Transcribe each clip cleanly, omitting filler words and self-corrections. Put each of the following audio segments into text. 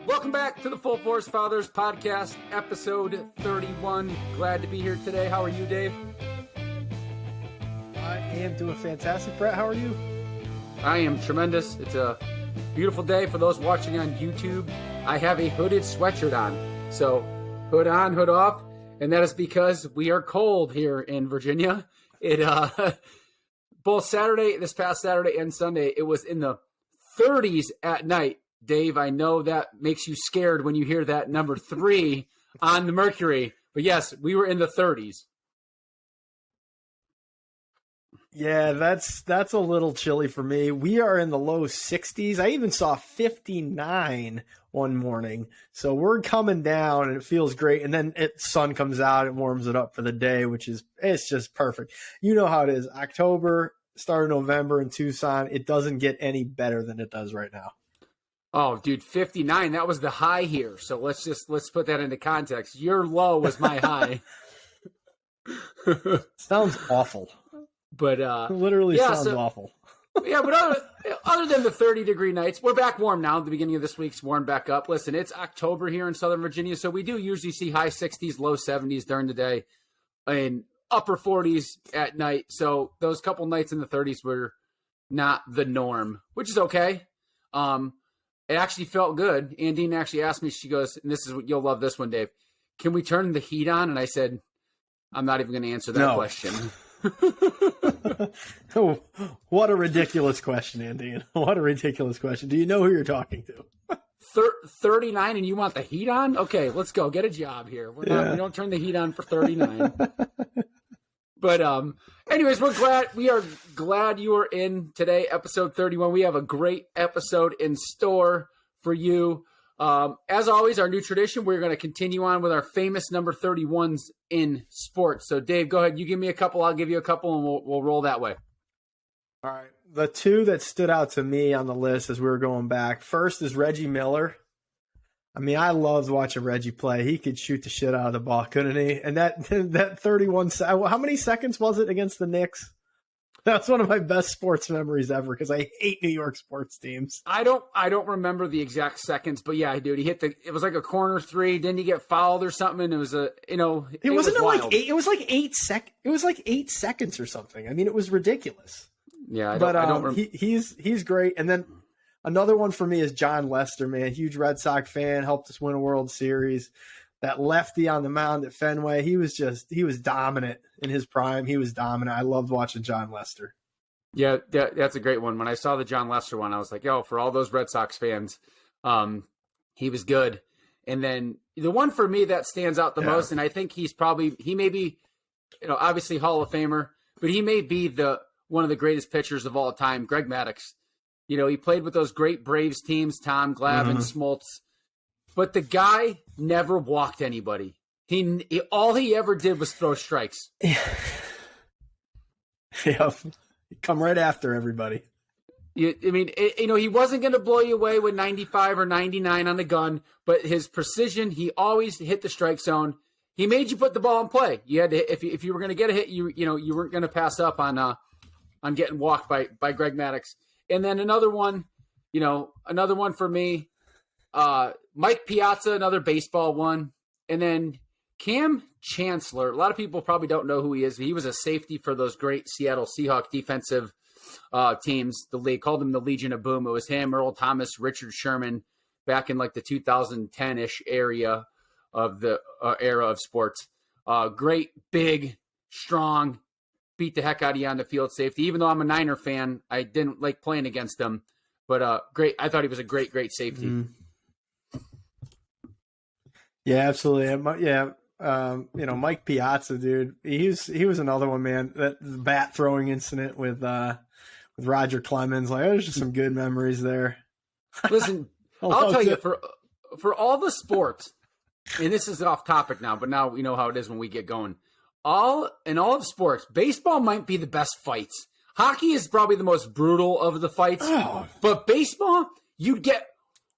Welcome back to the Full Force Fathers podcast, episode 31. Glad to be here today. How are you, Dave? I am doing fantastic. Brett, how are you? I am tremendous. It's a beautiful day for those watching on YouTube. I have a hooded sweatshirt on. So hood on, hood off. And that is because we are cold here in Virginia. Both this past Saturday and Sunday, it was in the 30s at night. Dave, I know that makes you scared when you hear that number 3 on the mercury. But yes, we were in the 30s. Yeah, that's a little chilly for me. We are in the low 60s. I even saw 59 one morning. So we're coming down and it feels great. And then sun comes out, it warms it up for the day, it's just perfect. You know how it is. October, start of November in Tucson, it doesn't get any better than it does right now. Oh, dude, 59. That was the high here. So let's put that into context. Your low was my high. Sounds awful. But literally sounds awful. Yeah, but other than the 30-degree nights, we're back warm now. The beginning of this week's warmed back up. Listen, it's October here in Southern Virginia, so we do usually see high 60s, low 70s during the day, and upper 40s at night. So those couple nights in the 30s were not the norm, which is okay. It actually felt good. Andine actually asked me, she goes, and this is what you'll love this one, Dave. Can we turn the heat on? And I said, I'm not even going to answer that question. Oh, what a ridiculous question, Andine. What a ridiculous question. Do you know who you're talking to? 39 and you want the heat on? Okay, let's go. Get a job here. We don't turn the heat on for 39. But anyways, we are glad you are in today, episode 31. We have a great episode in store for you. As always, our new tradition, we're going to continue on with our famous number 31s in sports. So Dave, go ahead. You give me a couple, I'll give you a couple, and we'll roll that way. All right. The two that stood out to me on the list as we were going back, first is Reggie Miller. I mean, I loved watching Reggie play. He could shoot the shit out of the ball, couldn't he? And that 31, how many seconds was it against the Knicks? That's one of my best sports memories ever because I hate New York sports teams. I don't remember the exact seconds, but yeah, dude, he hit it was like a corner three. Didn't he get fouled or something? And it was it was wild. It was like 8 seconds or something. I mean, it was ridiculous. Yeah, he's great. And then another one for me is John Lester, man. Huge Red Sox fan, helped us win a World Series. That lefty on the mound at Fenway, he was dominant in his prime. He was dominant. I loved watching John Lester. Yeah, that's a great one. When I saw the John Lester one, I was like, yo, for all those Red Sox fans, he was good. And then the one for me that stands out the most, and I think he may be, obviously Hall of Famer, but he may be one of the greatest pitchers of all time, Greg Maddux. He played with those great Braves teams, Tom Glavine, Smoltz. But the guy never walked anybody. All he ever did was throw strikes. Yeah. Come right after everybody. He wasn't going to blow you away with 95 or 99 on the gun, but his precision, he always hit the strike zone. He made you put the ball in play. You had to, if you were going to get a hit, you weren't going to pass up on getting walked by Greg Maddux. And then another one for me. Mike Piazza, another baseball one. And then Cam Chancellor. A lot of people probably don't know who he is. He was a safety for those great Seattle Seahawks defensive teams. The league called them the Legion of Boom. It was him, Earl Thomas, Richard Sherman back in like the 2010-ish area of the era of sports. Great, big, strong, beat the heck out of you on the field safety. Even though I'm a Niner fan, I didn't like playing against him. But great. I thought he was a great, great safety. Mm-hmm. Yeah, absolutely. Yeah, Mike Piazza, dude. He was another one, man. That bat throwing incident with Roger Clemens. Like, there's just some good memories there. Listen, I'll tell you, for all the sports, and this is off topic now, but now we know how it is when we get going. All of sports, baseball might be the best fights. Hockey is probably the most brutal of the fights. Oh. But baseball, you'd get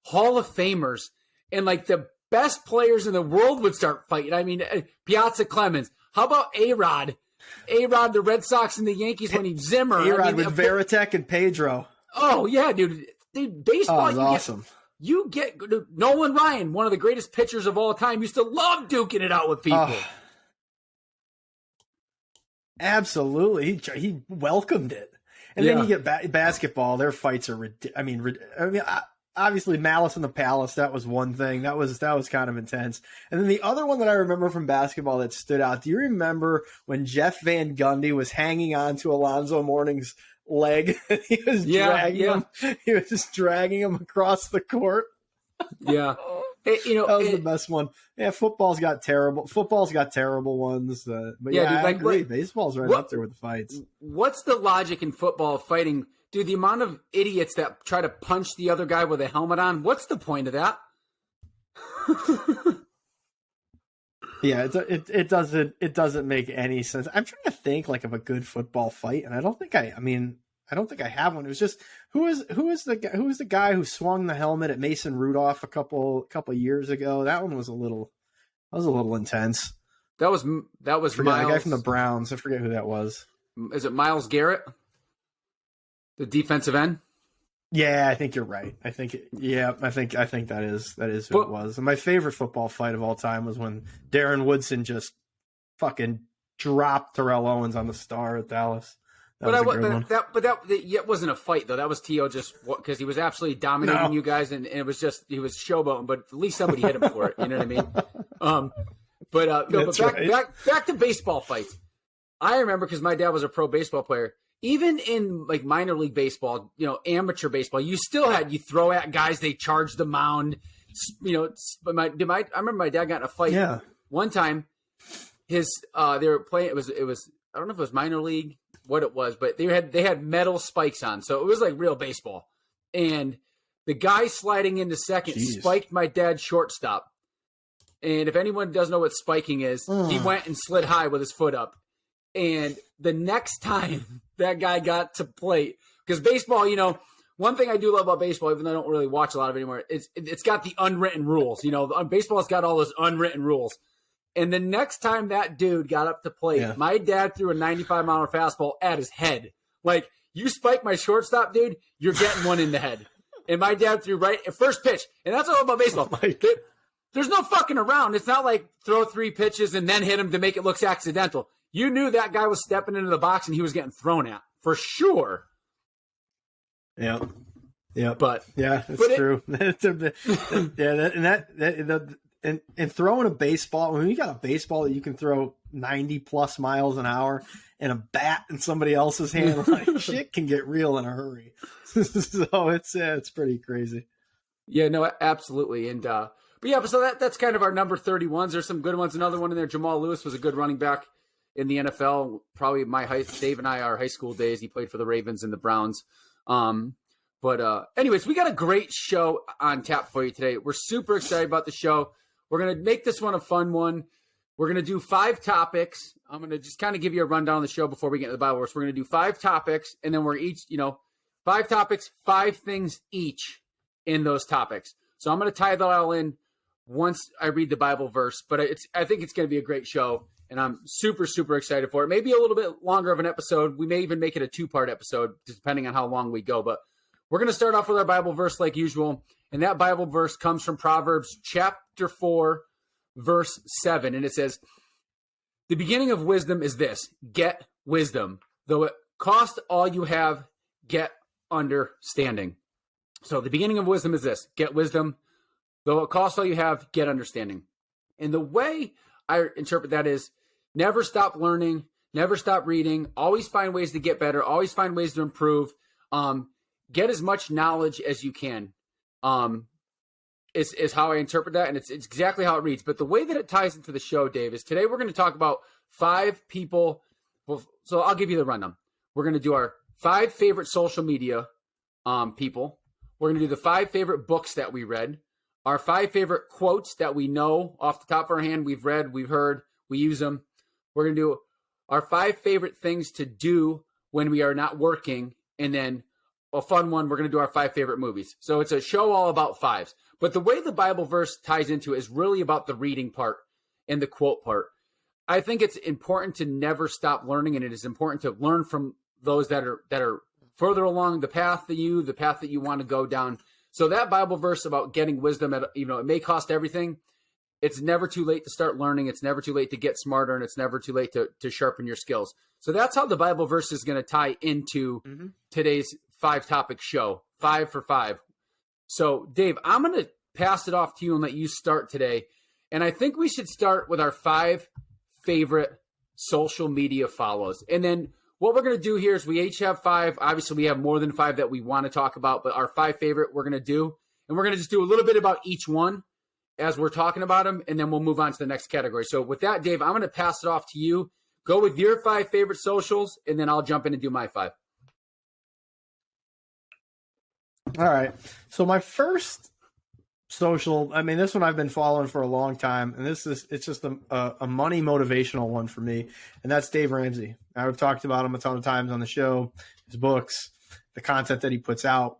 Hall of Famers and like the best players in the world would start fighting. I mean, Piazza, Clemens. How about A-Rod? A-Rod, the Red Sox and the Yankees when he Zimmer. A-Rod with Varitek and Pedro. Oh, yeah, dude. Baseball. Oh, it was awesome. You get Nolan Ryan, one of the greatest pitchers of all time, used to love duking it out with people. Absolutely. He welcomed it. And then you get basketball. Their fights are ridiculous. Obviously Malice in the Palace, that was one thing. That was kind of intense. And then the other one that I remember from basketball that stood out, do you remember when Jeff Van Gundy was hanging on to Alonzo Mourning's leg? He was dragging him across the court. Yeah. That was the best one. Yeah, football's got terrible ones. But I agree. Baseball's right up there with the fights. What's the logic in football of fighting? Dude, the amount of idiots that try to punch the other guy with a helmet on, what's the point of that? Yeah, it doesn't make any sense. I'm trying to think like of a good football fight, and I don't think I have one. It was just who was the guy who swung the helmet at Mason Rudolph a couple years ago? That one was a little intense. That was Miles. The guy from the Browns. I forget who that was. Is it Myles Garrett? The defensive end? Yeah, I think you're right. I think that is who it was. And my favorite football fight of all time was when Darren Woodson just fucking dropped Terrell Owens on the star at Dallas. That wasn't a fight though. That was T.O. just because he was absolutely dominating you guys, and it was just he was showboating. But at least somebody hit him for it. You know what I mean? Back to baseball fights. I remember because my dad was a pro baseball player. Even in like minor league baseball, amateur baseball, you throw at guys, they charge the mound. I remember my dad got in a fight one time. They were playing. It was I don't know if it was minor league, what it was, but they had metal spikes on, so it was like real baseball. And the guy sliding into second spiked my dad's shortstop. And if anyone doesn't know what spiking is, he went and slid high with his foot up. And the next time that guy got to plate, because baseball, one thing I do love about baseball, even though I don't really watch a lot of it anymore, it's got the unwritten rules. Baseball's got all those unwritten rules. And the next time that dude got up to plate, my dad threw a 95-mile fastball at his head. Like, you spike my shortstop, dude, you're getting one in the head. And my dad threw right at first pitch. And that's all about baseball. There's no fucking around. It's not like throw 3 pitches and then hit him to make it look accidental. You knew that guy was stepping into the box and he was getting thrown at for sure. Yeah. But it's true. And throwing a baseball, when you got a baseball that you can throw 90 plus miles an hour and a bat in somebody else's hand, like shit can get real in a hurry. So it's pretty crazy. Yeah, no, absolutely. And so that's kind of our number 31s. There's some good ones. Another one in there, Jamal Lewis was a good running back in the NFL. Probably Dave and I, our high school days. He played for the Ravens and the Browns. Anyways, we got a great show on tap for you today. We're super excited about the show. We're going to make this one a fun one. We're going to do 5 topics. I'm going to just kind of give you a rundown of the show before we get into the Bible verse. We're going to do 5 topics, and then we're each, 5 topics, 5 things each in those topics. So I'm going to tie that all in once I read the Bible verse, but I think it's going to be a great show, and I'm super, super excited for it. Maybe a little bit longer of an episode. We may even make it a 2-part episode, depending on how long we go. But we're going to start off with our Bible verse like usual, and that Bible verse comes from Proverbs chapter 4, verse 7, and it says, "The beginning of wisdom is this, get wisdom. Though it cost all you have, get understanding." So the beginning of wisdom is this, get wisdom. Though it costs all you have, get understanding. And the way I interpret that is never stop learning, never stop reading, always find ways to get better, always find ways to improve. Get as much knowledge as you can. Is how I interpret that, and it's exactly how it reads. But the way that it ties into the show, Dave, is today we're going to talk about 5 people. Well, so I'll give you the rundown. We're going to do our 5 favorite social media people. We're going to do the 5 favorite books that we read, our 5 favorite quotes that we know off the top of our hand, we've read, we've heard, we use them. We're going to do our 5 favorite things to do when we are not working, and then a fun one, we're going to do our 5 favorite movies. So it's a show all about 5s. But the way the Bible verse ties into it is really about the reading part and the quote part. I think it's important to never stop learning, and it is important to learn from those that are further along the path than you, the path that you want to go down. So that Bible verse about getting wisdom, it may cost everything. It's never too late to start learning. It's never too late to get smarter, and it's never too late to sharpen your skills. So that's how the Bible verse is going to tie into today's 5-topic show, 5 for 5. So, Dave, I'm going to pass it off to you and let you start today. And I think we should start with our 5 favorite social media follows. And then what we're going to do here is we each have 5. Obviously, we have more than 5 that we want to talk about, but our 5 favorite we're going to do. And we're going to just do a little bit about each one as we're talking about them, and then we'll move on to the next category. So with that, Dave, I'm going to pass it off to you. Go with your 5 favorite socials, and then I'll jump in and do my 5. All right. So my first social, I mean, this one I've been following for a long time, and it's just a money motivational one for me, and that's Dave Ramsey. I've talked about him a ton of times on the show, his books, the content that he puts out,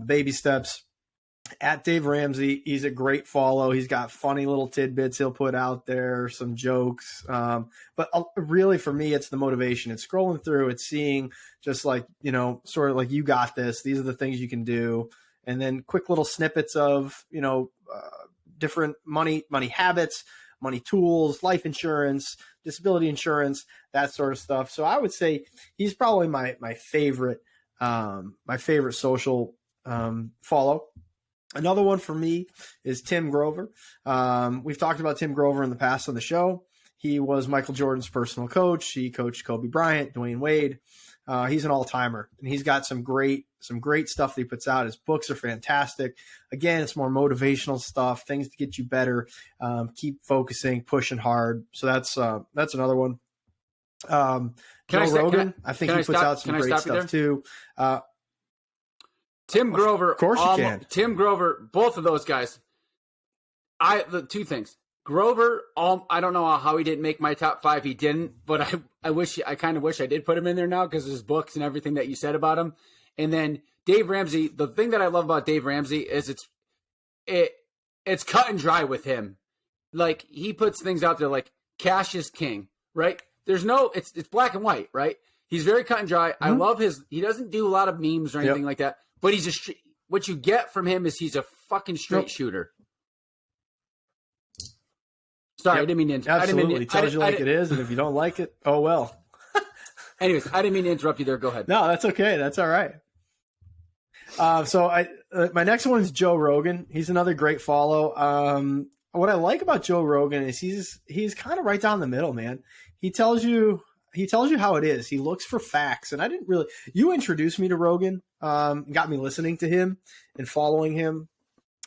baby steps. At Dave Ramsey, he's a great follow. He's got funny little tidbits he'll put out there, some jokes. But really, for me, it's the motivation. It's scrolling through, it's seeing just like, sort of like, you got this. These are the things you can do. And then quick little snippets of, different money habits, money tools, life insurance, disability insurance, that sort of stuff. So I would say he's probably my favorite social follow. Another one for me is Tim Grover. We've talked about Tim Grover in the past on the show. He was Michael Jordan's personal coach. He coached Kobe Bryant, Dwayne Wade. He's an all-timer, and he's got some great stuff that he puts out. His books are fantastic. Again, it's more motivational stuff, things to get you better. Keep focusing, pushing hard. So that's another one. Joe Rogan, I think he puts out some great stuff too. Tim Grover, of course you can. Tim Grover, both of those guys. The 2 things. Grover, I don't know how he didn't make my top 5. He didn't, but I kind of wish I did put him in there now because of his books and everything that you said about him. And then Dave Ramsey. The thing that I love about Dave Ramsey is it's cut and dry with him. Like, he puts things out there like cash is king, right? There's no, it's black and white, right? He's very cut and dry. I love he doesn't do a lot of memes or anything like that. But what you get from him is he's a fucking straight shooter. Sorry, I didn't mean to. Absolutely, tells you like it is, and if you don't like it, oh well. Anyways, I didn't mean to interrupt you there. Go ahead. No, that's okay. That's all right. So my next one is Joe Rogan. He's another great follow. What I like about Joe Rogan is he's kind of right down the middle, man. He tells you how it is. He looks for facts. And you introduced me to Rogan, got me listening to him and following him.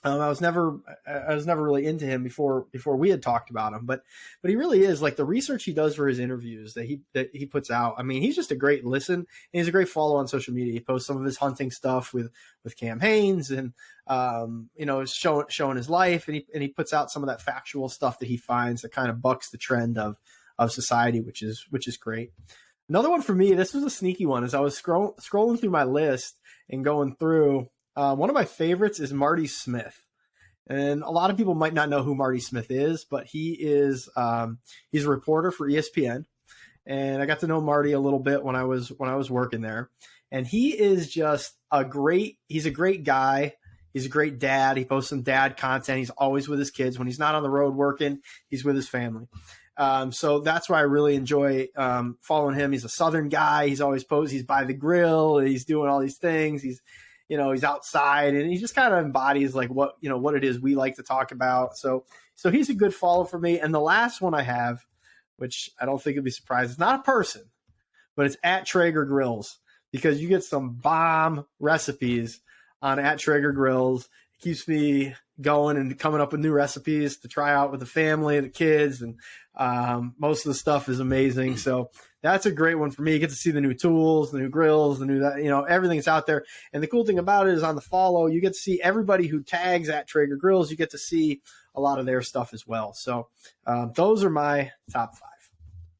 I was never really into him before we had talked about him, but he really is, like, the research he does for his interviews that he puts out. I mean, he's just a great listen, and he's a great follow on social media. He posts some of his hunting stuff with Cam Hanes and, showing his life, and he puts out some of that factual stuff that he finds that kind of bucks the trend of society, which is great. Another one for me, this was a sneaky one, as I was scrolling through my list and going through. One of my favorites is Marty Smith, and a lot of people might not know who Marty Smith is, but he is he's a reporter for ESPN, and I got to know Marty a little bit when I was working there, and he is just he's a great guy. He's a great dad. He posts some dad content. He's always with his kids. When he's not on the road working, he's with his family. So that's why I really enjoy following him. He's a Southern guy. He's always he's by the grill. He's doing all these things. He's outside, and he just kind of embodies like what it is we like to talk about. So he's a good follow for me. And the last one I have, which I don't think you'll be surprised, it's not a person, but it's at Traeger Grills, because you get some bomb recipes on at Traeger Grills. It keeps me going and coming up with new recipes to try out with the family, the kids, and most of the stuff is amazing. So that's a great one for me. You get to see the new tools, the new grills, the new, everything's out there. And the cool thing about it is on the follow, you get to see everybody who tags at Traeger Grills. You get to see a lot of their stuff as well. So those are my top 5.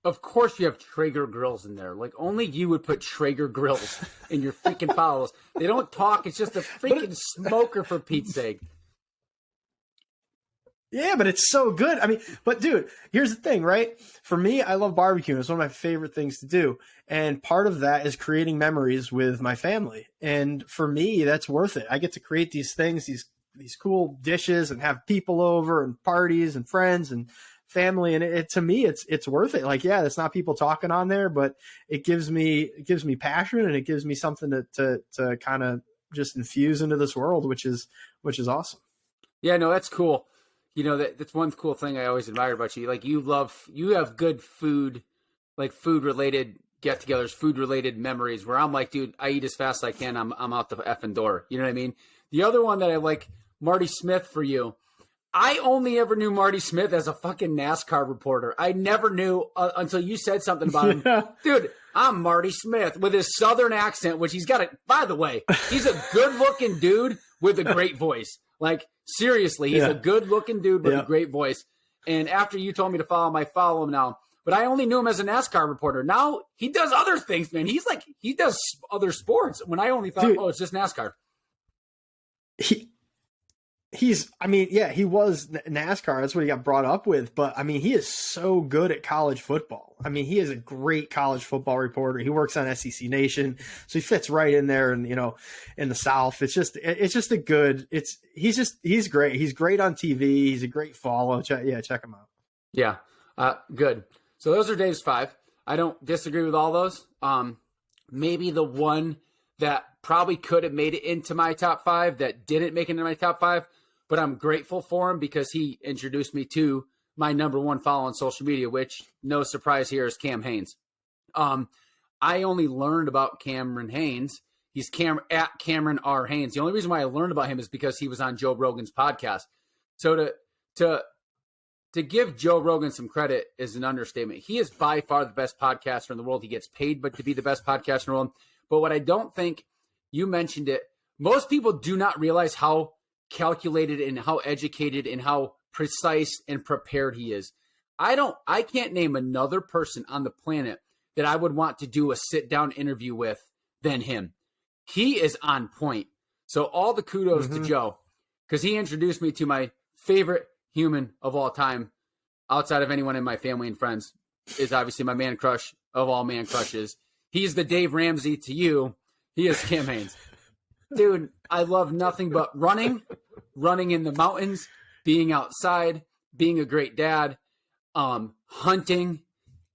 Of course you have Traeger Grills in there. Like, only you would put Traeger Grills in your freaking follows. They don't talk. It's just a freaking smoker, for Pete's sake. Yeah, but it's so good. I mean, but dude, here's the thing, right? For me, I love barbecue. It's one of my favorite things to do. And part of that is creating memories with my family. And for me, that's worth it. I get to create these things, these cool dishes and have people over and parties and friends and family. And to me, it's worth it. Like, yeah, it's not people talking on there, but it gives me passion, and it gives me something to kind of just infuse into this world, which is awesome. Yeah, no, that's cool. You know, that's one cool thing I always admire about you. Like, you have good food, like food related get-togethers, food related memories. Where I'm like, dude, I eat as fast as I can. I'm out the effing door. You know what I mean? The other one that I like, Marty Smith, for you. I only ever knew Marty Smith as a fucking NASCAR reporter. I never knew until you said something about him. Yeah. Dude, I'm Marty Smith with his Southern accent, which he's got by the way, he's a good looking dude with a great voice. Like, seriously, he's a good looking dude with a great voice. And after you told me to follow him, I follow him now. But I only knew him as a NASCAR reporter. Now he does other things, man. He does other sports when I only thought, dude, it's just NASCAR. He was NASCAR. That's what he got brought up with. But, I mean, he is so good at college football. I mean, he is a great college football reporter. He works on SEC Nation, so he fits right in there. And, in the South, he's great. He's great on TV. He's a great follow. Check him out. Yeah. Good. So those are Dave's 5. I don't disagree with all those. Maybe the one that probably could have made it into my top 5 that didn't make it into my top 5, but I'm grateful for him because he introduced me to my number 1 follow on social media, which, no surprise here, is Cam Hanes. I only learned about Cameron Hanes. He's at Cameron R. Hanes. The only reason why I learned about him is because he was on Joe Rogan's podcast. So to give Joe Rogan some credit is an understatement. He is by far the best podcaster in the world. He gets paid to be the best podcaster in the world. But what I don't think, you mentioned it, most people do not realize how calculated and how educated and how precise and prepared he is. I can't name another person on the planet that I would want to do a sit-down interview with than him. He is on point. So all the kudos to Joe, because he introduced me to my favorite human of all time, outside of anyone in my family and friends, is obviously my man crush of all man crushes. He's the Dave Ramsey to you. He is Cam Hanes. Dude, I love nothing but running in the mountains, being outside, being a great dad, hunting,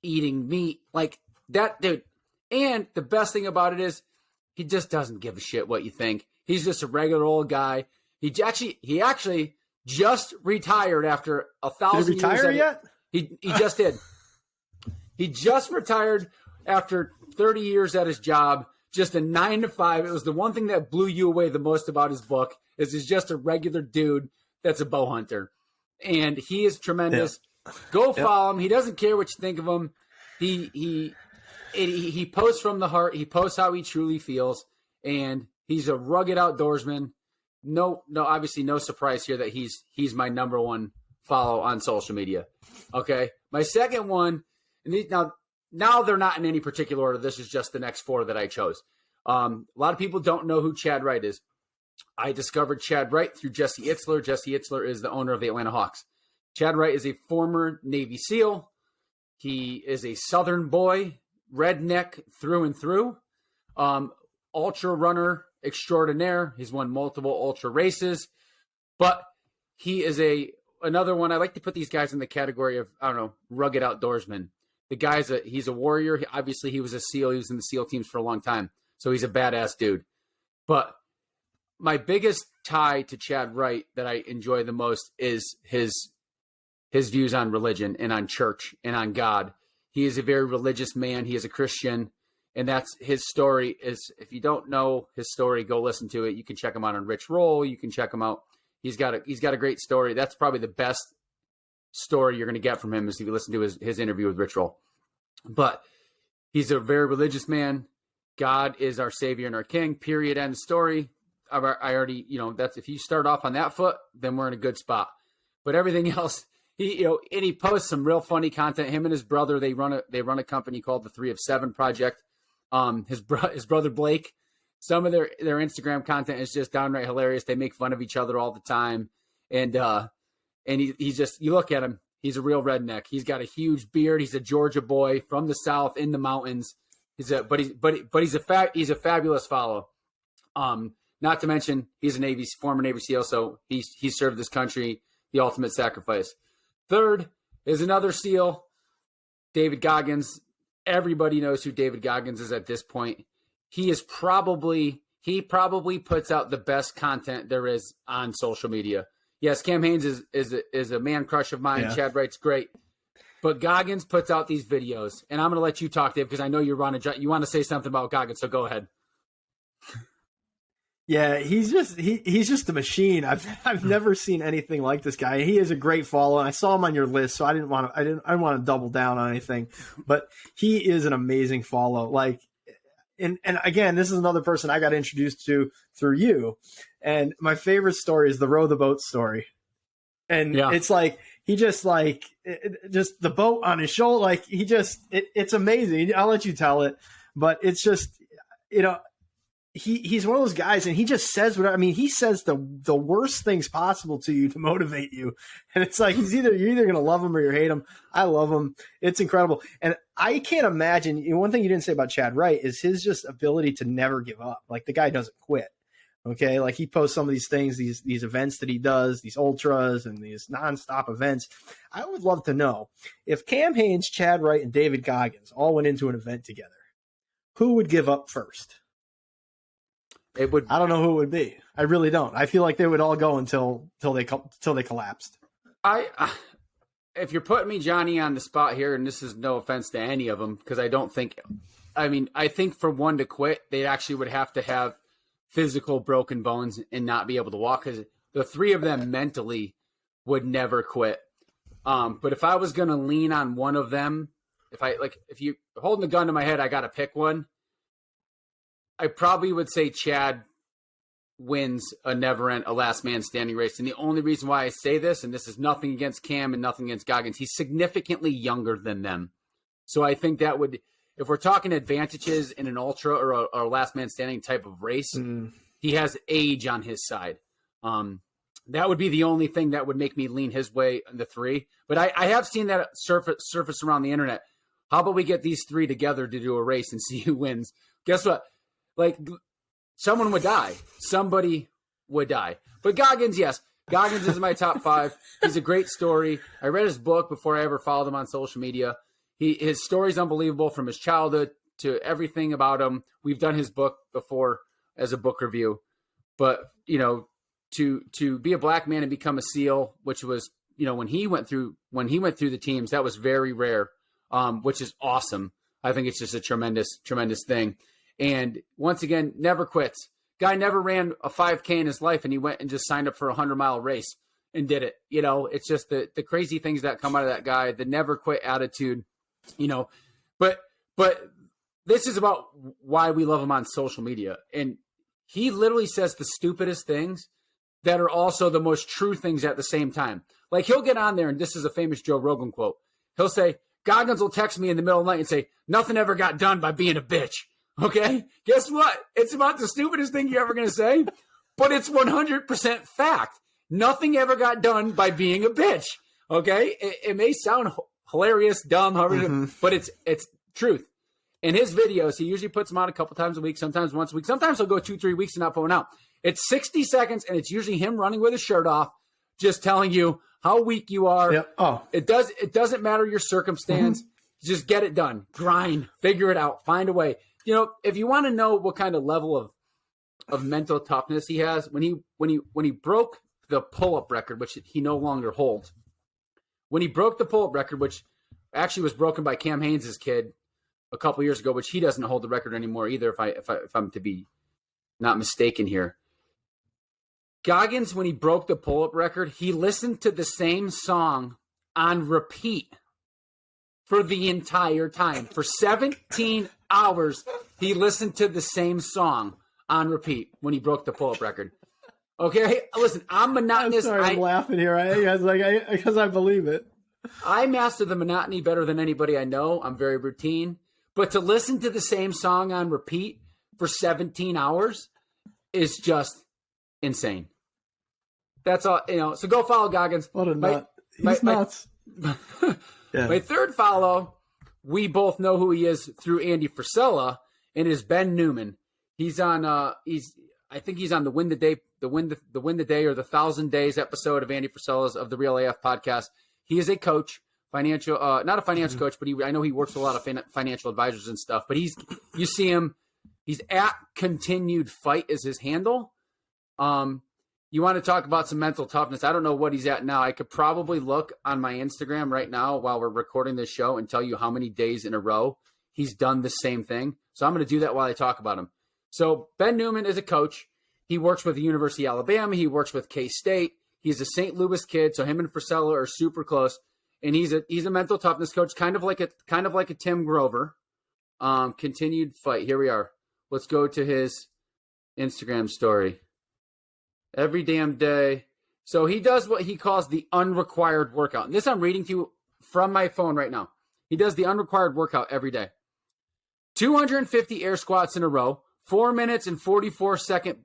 eating meat, like that, dude. And the best thing about it is he just doesn't give a shit what you think. He's just a regular old guy. He actually just retired after 1,000 years. Did he retire yet? He just did. He just retired after 30 years at his job, just a 9 to 5. It was the one thing that blew you away the most about his book is he's just a regular dude that's a bow hunter. And he is tremendous. Yeah. Go follow him. He doesn't care what you think of him. He posts from the heart. He posts how he truly feels. And he's a rugged outdoorsman. No, obviously no surprise here that he's my number 1 follow on social media. Okay. My second one, and now they're not in any particular order. This is just the next 4 that I chose. A lot of people don't know who Chad Wright is. I discovered Chad Wright through Jesse Itzler. Jesse Itzler is the owner of the Atlanta Hawks. Chad Wright is a former Navy SEAL. He is a Southern boy, redneck through and through, ultra runner extraordinaire. He's won multiple ultra races, but he is another one. I like to put these guys in the category of, rugged outdoorsman. The guy's he's a warrior. Obviously, he was a SEAL. He was in the SEAL teams for a long time. So he's a badass dude. But my biggest tie to Chad Wright that I enjoy the most is his views on religion and on church and on God. He is a very religious man. He is a Christian. And that's his story. Is if you don't know his story, go listen to it. You can check him out on Rich Roll. You can check him out. He's got a great story. That's probably the best story you're going to get from him is if you listen to his interview with Rich Roll. But he's a very religious man. God is our Savior and our King, period, end story. I already, that's if you start off on that foot, then we're in a good spot. But everything else, he posts some real funny content. Him and his brother, they run a company called the 3 of 7 Project. His brother Blake, some of their Instagram content is just downright hilarious. They make fun of each other all the time. And and he's just, you look at him, he's a real redneck. He's got a huge beard. He's a Georgia boy from the South in the mountains. He's a he's a fabulous follow. Not to mention he's a former Navy SEAL, so he served this country the ultimate sacrifice. Third is another SEAL, David Goggins. Everybody knows who David Goggins is at this point. He probably puts out the best content there is on social media. Yes, Cam Hanes is a man crush of mine. Yeah. Chad Wright's great. But Goggins puts out these videos, and I'm going to let you talk, Dave, because I know you want to say something about Goggins, so go ahead. Yeah, he's just a machine. I've never seen anything like this guy. He is a great follow, and I saw him on your list, so I didn't want to double down on anything. But he is an amazing follow. Like, and again, this is another person I got introduced to through you. And my favorite story is the row the boat story. And it's like he just the boat on his shoulder, like it's amazing. I'll let you tell it, but it's just, he's one of those guys, and he just says he says the worst things possible to you to motivate you. And it's like you're either going to love him or you hate him. I love him. It's incredible. And I can't imagine, one thing you didn't say about Chad Wright is his just ability to never give up. Like, the guy doesn't quit. Okay. Like, he posts some of these things, these events that he does, these ultras and these nonstop events. I would love to know if Cam Hanes, Chad Wright, and David Goggins all went into an event together, who would give up first? I don't know who it would be. I really don't. I feel like they would all go until they collapsed. If you're putting me, Johnny, on the spot here, and this is no offense to any of them, because I think for one to quit, they actually would have to have physical broken bones and not be able to walk, because the three of them mentally would never quit. But if I was going to lean on one of them, if you holding the gun to my head, I got to pick one. I probably would say Chad wins a last man standing race. And the only reason why I say this, and this is nothing against Cam and nothing against Goggins, he's significantly younger than them. So I think that would, if we're talking advantages in an ultra or a last man standing type of race, he has age on his side. That would be the only thing that would make me lean his way in the three. But I have seen that surface around the internet. How about we get these three together to do a race and see who wins? Guess what? Like, someone would die. Somebody would die. But Goggins, yes. Goggins is my top 5. He's a great story. I read his book before I ever followed him on social media. His story's unbelievable, from his childhood to everything about him. We've done his book before as a book review. But, to be a black man and become a SEAL, which was, when he went through the teams, that was very rare, which is awesome. I think it's just a tremendous, tremendous thing. And once again, never quits. Guy never ran a 5K in his life, and he went and just signed up for a 100-mile race and did it. It's just the crazy things that come out of that guy, the never quit attitude, But this is about why we love him on social media. And he literally says the stupidest things that are also the most true things at the same time. Like, he'll get on there, and this is a famous Joe Rogan quote. He'll say, Goggins will text me in the middle of the night and say, nothing ever got done by being a bitch. Okay, guess what? It's about the stupidest thing you're ever going to say, but it's 100% fact. Nothing ever got done by being a bitch. Okay, it may sound hilarious, dumb, but it's truth. In his videos, he usually puts them out a couple times a week, sometimes once a week. Sometimes he'll go 2-3 weeks and not put one out. It's 60 seconds, and it's usually him running with his shirt off, just telling you how weak you are. Yep. Oh, it doesn't matter your circumstance. Just get it done. Grind. Figure it out. Find a way. If you want to know what kind of level of mental toughness he has, when he broke the pull-up record, which he no longer holds, when he broke the pull-up record, which actually was broken by Cam Hanes' kid a couple years ago, which he doesn't hold the record anymore either, if I'm to be not mistaken here. Goggins, when he broke the pull-up record, he listened to the same song on repeat for the entire time. For 17 hours, he listened to the same song on repeat when he broke the pull-up record. Okay, listen, I'm monotonous. I'm laughing here. Because I believe it. I master the monotony better than anybody I know. I'm very routine. But to listen to the same song on repeat for 17 hours is just insane. That's all, so go follow Goggins. What a nut. He's nuts. Yeah. My third follow, we both know who he is through Andy Frisella, and is Ben Newman. He's on I think he's on the Win the Day or the 1,000 Days episode of Andy Frisella's of the Real AF podcast. He is a coach, financial not a financial coach, but I know he works with a lot of financial advisors and stuff. But you see him, he's at Continued Fight is his handle. You want to talk about some mental toughness? I don't know what he's at now. I could probably look on my Instagram right now while we're recording this show and tell you how many days in a row he's done the same thing. So I'm going to do that while I talk about him. So Ben Newman is a coach. He works with the University of Alabama. He works with K-State. He's a St. Louis kid, so him and Frisella are super close. And he's a mental toughness coach, kind of like a Tim Grover. Continued Fight. Here we are. Let's go to his Instagram story. Every damn day. So he does what he calls the unrequired workout. And this I'm reading to you from my phone right now. He does the unrequired workout every day. 250 air squats in a row, 4 minutes and 44 second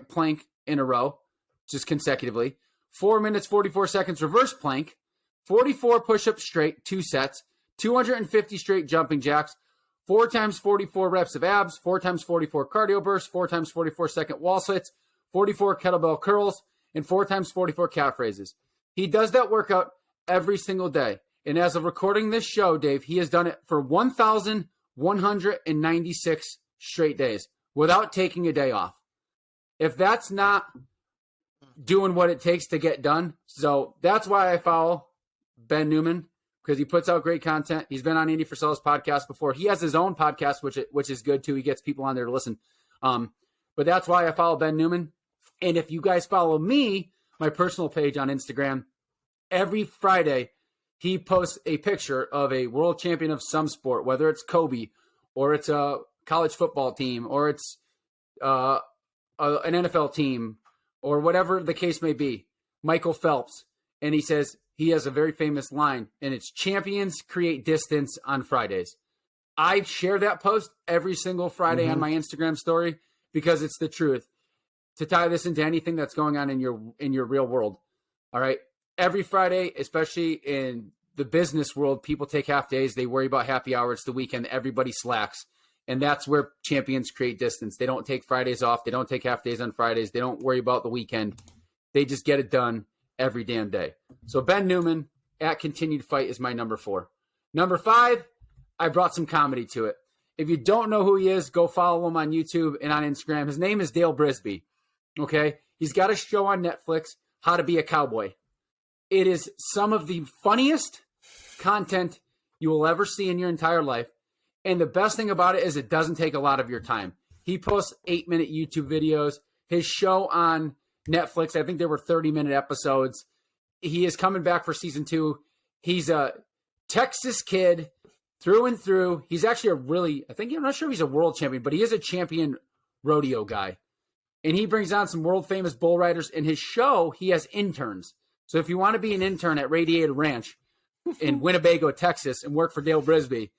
plank in a row, just consecutively. 4 minutes, 44 seconds reverse plank, 44 push-ups straight, 2 sets, 250 straight jumping jacks, 4 times 44 reps of abs, 4 times 44 cardio bursts, 4 times 44 second wall sits, 44 kettlebell curls, and 4 times 44 calf raises. He does that workout every single day. And as of recording this show, Dave, he has done it for 1,196 straight days without taking a day off. If that's not doing what it takes to get done, so that's why I follow Ben Newman, because he puts out great content. He's been on Andy Frisella's podcast before. He has his own podcast, which is good too. He gets people on there to listen. But that's why I follow Ben Newman. And if you guys follow me, my personal page on Instagram, every Friday he posts a picture of a world champion of some sport, whether it's Kobe or it's a college football team or it's an NFL team or whatever the case may be, Michael Phelps. And he says, he has a very famous line, and it's champions create distance on Fridays. I share that post every single Friday on my Instagram story because it's the truth. To tie this into anything that's going on in your real world. All right. Every Friday, especially in the business world, people take half days. They worry about happy hour. It's the weekend. Everybody slacks. And that's where champions create distance. They don't take Fridays off. They don't take half days on Fridays. They don't worry about the weekend. They just get it done every damn day. So Ben Newman at Continued Fight is my number 4. Number 5, I brought some comedy to it. If you don't know who he is, go follow him on YouTube and on Instagram. His name is Dale Brisby. Okay? He's got a show on Netflix, How to Be a Cowboy. It is some of the funniest content you will ever see in your entire life. And the best thing about it is it doesn't take a lot of your time. He posts 8-minute YouTube videos. His show on Netflix, I think there were 30-minute episodes. He is coming back for season 2. He's a Texas kid through and through. He's actually I'm not sure if he's a world champion, but he is a champion rodeo guy. And he brings on some world famous bull riders. In his show, he has interns. So if you want to be an intern at Radiator Ranch in Winnebago, Texas, and work for Dale Brisby,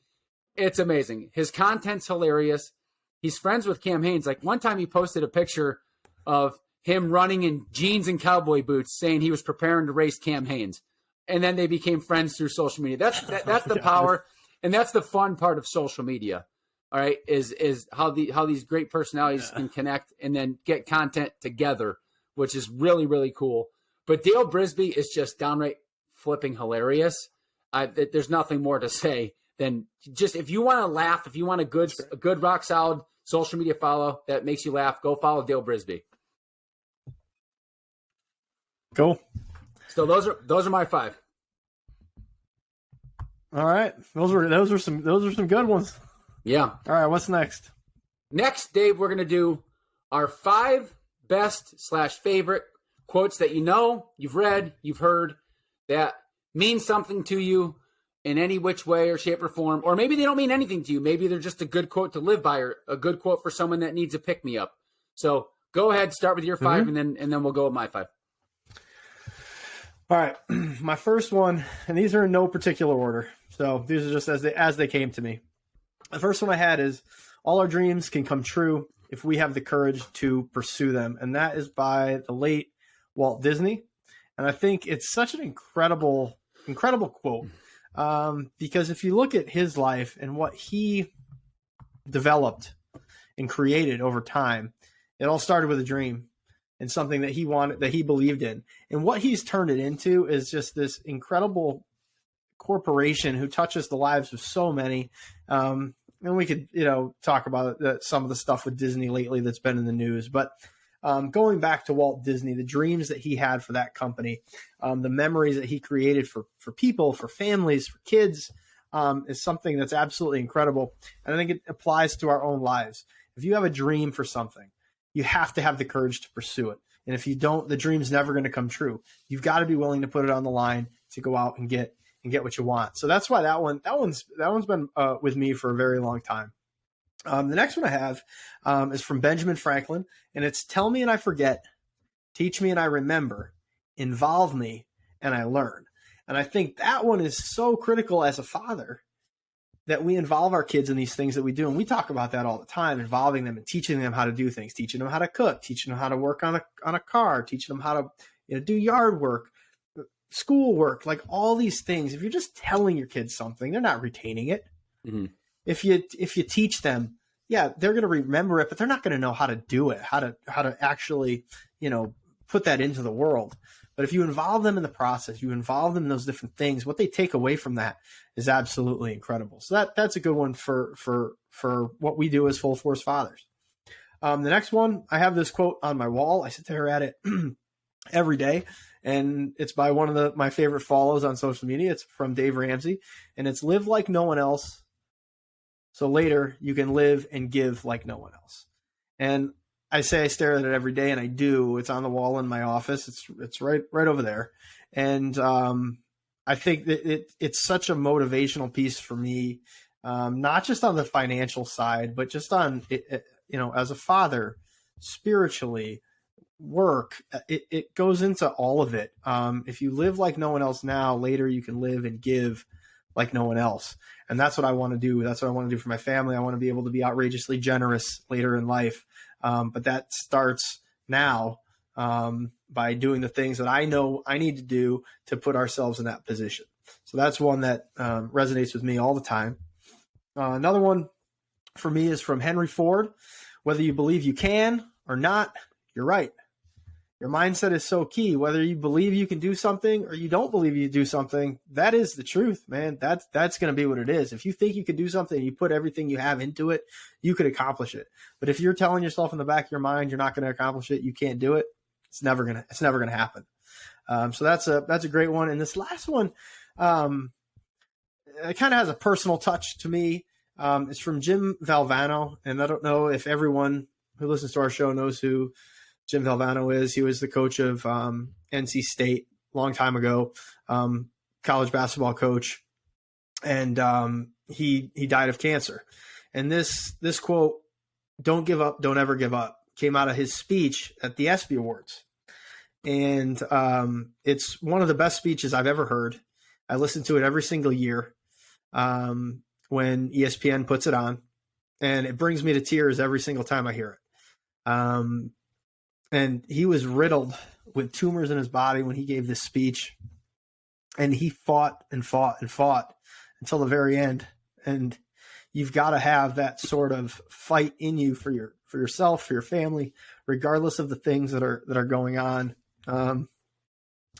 it's amazing. His content's hilarious. He's friends with Cam Hanes. Like one time he posted a picture of him running in jeans and cowboy boots saying he was preparing to race Cam Hanes. And then they became friends through social media. That's the power. And that's the fun part of social media. All right. Is how these great personalities can connect and then get content together, which is really, really cool. But Dale Brisby is just downright flipping hilarious. There's nothing more to say than just, if you want to laugh, if you want a good rock solid social media follow that makes you laugh, go follow Dale Brisby. Cool. So those are my 5. All right. Those are some good ones. Yeah. All right, what's next? Next, Dave, we're going to do our 5 best / favorite quotes that you've read, you've heard, that mean something to you in any which way or shape or form. Or maybe they don't mean anything to you. Maybe they're just a good quote to live by or a good quote for someone that needs a pick-me-up. So go ahead, start with your 5, and then we'll go with my 5. All right. My first one, and these are in no particular order. So these are just as they came to me. The first one I had is, all our dreams can come true if we have the courage to pursue them. And that is by the late Walt Disney. And I think it's such an incredible quote, because if you look at his life and what he developed and created over time, it all started with a dream and something that he wanted, that he believed in. And what he's turned it into is just this incredible corporation who touches the lives of so many. And we could, talk about some of the stuff with Disney lately that's been in the news. But going back to Walt Disney, the dreams that he had for that company, the memories that he created for people, for families, for kids, is something that's absolutely incredible. And I think it applies to our own lives. If you have a dream for something, you have to have the courage to pursue it. And if you don't, the dream's never going to come true. You've got to be willing to put it on the line to go out and get what you want. So that's why that one's been with me for a very long time. The next one I have is from Benjamin Franklin, and it's tell me and I forget, teach me and I remember, involve me and I learn. And I think that one is so critical as a father, that we involve our kids in these things that we do. And we talk about that all the time, involving them and teaching them how to do things, teaching them how to cook, teaching them how to work on a car, teaching them how to do yard work, school work, like all these things. If you're just telling your kids something, they're not retaining it. Mm-hmm. If you teach them, yeah, they're going to remember it, but they're not going to know how to do it, how to actually, put that into the world. But if you involve them in the process, you involve them in those different things, what they take away from that is absolutely incredible. So that's a good one for what we do as Full Force Fathers. The next one, I have this quote on my wall. I sit there at it every day, and it's by one of my favorite follows on social media. It's from Dave Ramsey, and it's live like no one else, so later you can live and give like no one else. And I say I stare at it every day, and I do. It's on the wall in my office. It's right over there. And I think that it's such a motivational piece for me, not just on the financial side, but just on, as a father, spiritually, work, it goes into all of it. If you live like no one else now, later you can live and give like no one else. And that's what I want to do. That's what I want to do for my family. I want to be able to be outrageously generous later in life. But that starts now by doing the things that I know I need to do to put ourselves in that position. So that's one that resonates with me all the time. Another one for me is from Henry Ford. Whether you believe you can or not, you're right. Your mindset is so key. Whether you believe you can do something or you don't believe you do something, that is the truth, man. That's going to be what it is. If you think you could do something and you put everything you have into it, you could accomplish it. But if you're telling yourself in the back of your mind you're not going to accomplish it, you can't do it, it's never gonna happen. So that's a great one. And this last one, it kind of has a personal touch to me. It's from Jim Valvano, and I don't know if everyone who listens to our show knows who Jim Valvano is. He was the coach of NC State a long time ago, college basketball coach, and he died of cancer. And this quote, "Don't give up, don't ever give up," came out of his speech at the ESPY Awards. And it's one of the best speeches I've ever heard. I listen to it every single year when ESPN puts it on, and it brings me to tears every single time I hear it. And he was riddled with tumors in his body when he gave this speech. And he fought and fought and fought until the very end. And you've got to have that sort of fight in you for yourself, for your family, regardless of the things that are going on.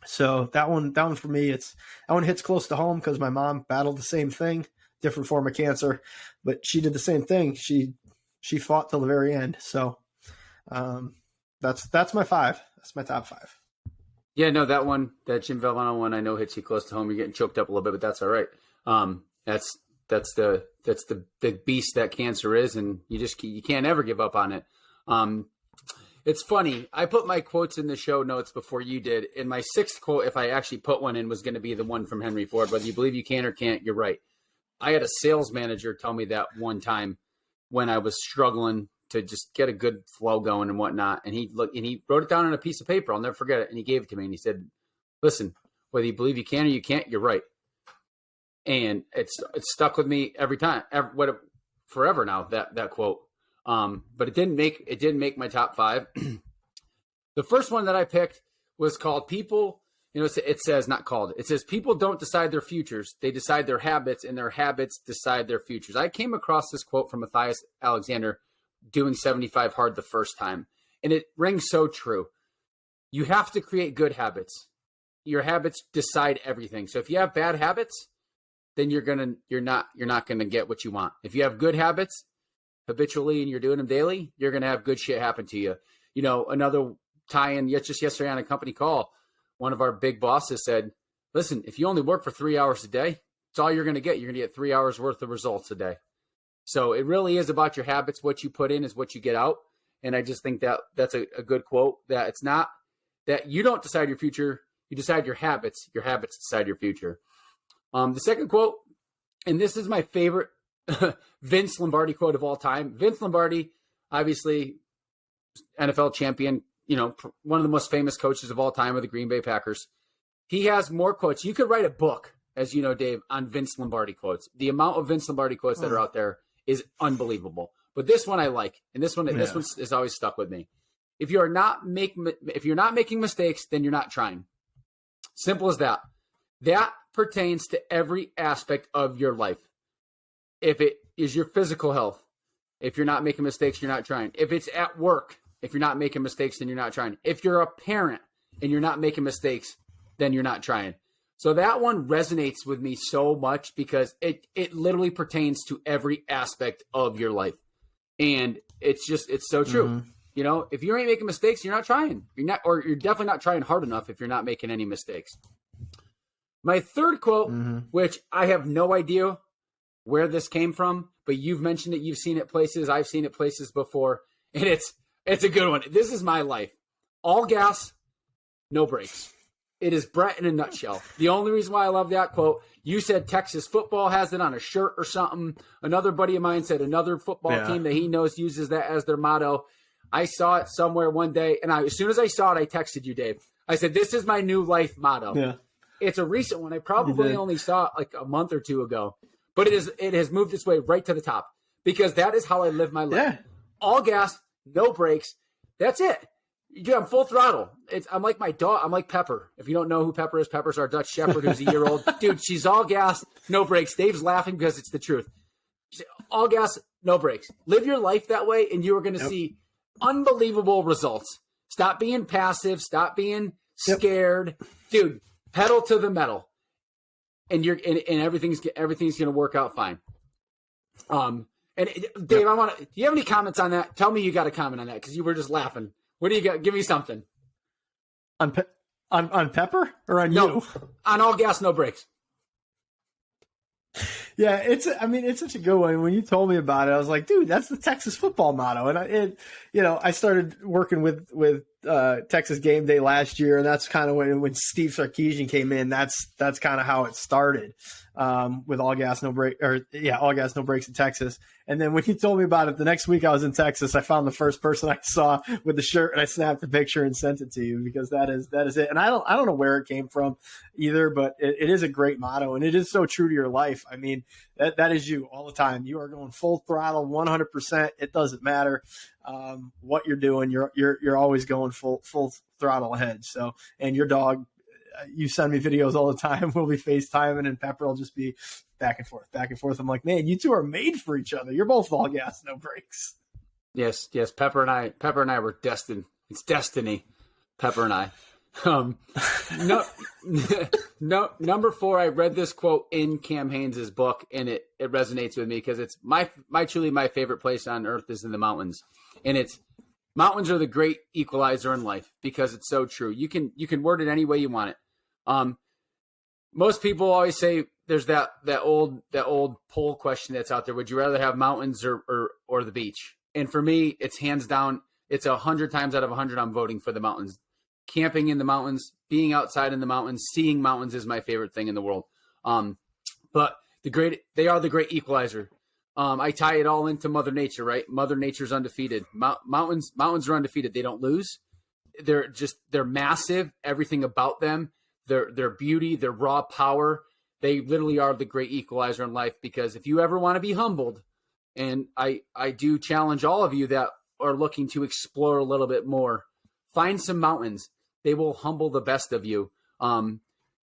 So that one for me, that one hits close to home because my mom battled the same thing, different form of cancer, but she did the same thing. She fought till the very end. So, that's my 5. That's my top 5. Yeah, no, that Jim Valvano one, I know hits you close to home. You're getting choked up a little bit, but that's all right. That's the big beast that cancer is, and you can't ever give up on it. It's funny. I put my quotes in the show notes before you did, and my 6th quote, if I actually put one in, was going to be the one from Henry Ford. Whether you believe you can or can't, you're right. I had a sales manager tell me that one time when I was struggling to just get a good flow going and whatnot. And he wrote it down on a piece of paper. I'll never forget it. And he gave it to me and he said, "Listen, whether you believe you can or you can't, you're right." And it's stuck with me every time, forever now, that quote. But it didn't make my top 5. The first one that I picked was called People. It says people don't decide their futures. They decide their habits, and their habits decide their futures. I came across this quote from Matthias Alexander doing 75 hard the first time, and it rings so true. You have to create good habits. Your habits decide everything. So if you have bad habits, then you're not gonna get what you want. If you have good habits habitually and you're doing them daily, you're gonna have good shit happen to you. Another tie-in just yesterday on a company call, one of our big bosses said, listen, if you only work for 3 hours a day, it's all you're gonna get. You're gonna get 3 hours worth of results a day. So it really is about your habits. What you put in is what you get out. And I just think that that's a good quote, that it's not that you don't decide your future, you decide your habits. Your habits decide your future. The second quote, and this is my favorite Vince Lombardi quote of all time. Vince Lombardi, obviously NFL champion, one of the most famous coaches of all time of the Green Bay Packers. He has more quotes. You could write a book, as you know, Dave, on Vince Lombardi quotes. The amount of Vince Lombardi quotes that are out there is unbelievable. But this one I like, and this one is always stuck with me. If you're not making mistakes, then you're not trying. Simple as that. That pertains to every aspect of your life. If it is your physical health, if you're not making mistakes, you're not trying. If it's at work, if you're not making mistakes, then you're not trying. If you're a parent and you're not making mistakes, then you're not trying. So that one resonates with me so much because it literally pertains to every aspect of your life. And it's so true. Mm-hmm. If you ain't making mistakes, you're not trying. You're definitely not trying hard enough if you're not making any mistakes. My third quote, which I have no idea where this came from, but you've mentioned it, you've seen it places, I've seen it places before, and it's a good one. This is my life. All gas, no brakes. It is Brett in a nutshell. The only reason why I love that quote, you said Texas football has it on a shirt or something. Another buddy of mine said another football team that he knows uses that as their motto. I saw it somewhere one day, and as soon as I saw it, I texted you, Dave. I said, this is my new life motto. Yeah. It's a recent one. I probably only saw it like a month or two ago, but it has moved its way right to the top because that is how I live my life. Yeah. All gas, no brakes. That's it. Dude, I'm full throttle. I'm like my dog. I'm like Pepper. If you don't know who Pepper is, Pepper's our Dutch Shepherd who's a year old. Dude, she's all gas, no brakes. Dave's laughing because it's the truth. All gas, no brakes. Live your life that way, and you are going to see unbelievable results. Stop being passive. Stop being scared. Dude, pedal to the metal. And everything's going to work out fine. And Dave, do you have any comments on that? Tell me you got a comment on that because you were just laughing. What do you got? Give me something. On Pepper or on you? On all gas, no brakes. Yeah, it's such a good one. When you told me about it, I was like, dude, that's the Texas football motto. And I started working with Texas Game Day last year, and that's kind of when Steve Sarkisian came in. That's kind of how it started with all gas, no brake, all gas, no brakes in Texas. And then when you told me about it, the next week I was in Texas, I found the first person I saw with the shirt, and I snapped a picture and sent it to you because that is it. And I don't know where it came from either, but it is a great motto, and it is so true to your life. I mean, that is you all the time. You are going full throttle, 100%. It doesn't matter what you're doing. You're always going full throttle ahead. So, and your dog, you send me videos all the time. We'll be FaceTiming, and Pepper will just be back and forth. I'm like, man, you two are made for each other. You're both all gas, no brakes. Yes. Pepper and I were destined. It's destiny. Pepper and I. Number 4, I read this quote in Cam Haynes' book, and it resonates with me because it's truly my favorite place on earth is in the mountains. And mountains are the great equalizer in life because it's so true. You can word it any way you want it. Most people always say there's that old poll question that's out there. Would you rather have mountains or the beach? And for me, it's hands down. It's 100 times out of 100. I'm voting for the mountains. Camping in the mountains, being outside in the mountains, seeing mountains is my favorite thing in the world. But they are the great equalizer. I tie it all into Mother Nature, right? Mother Nature's undefeated. Mountains are undefeated. They don't lose. They're massive. Everything about them, their beauty, their raw power. They literally are the great equalizer in life because if you ever want to be humbled, And I do challenge all of you that are looking to explore a little bit more. Find some mountains. They will humble the best of you.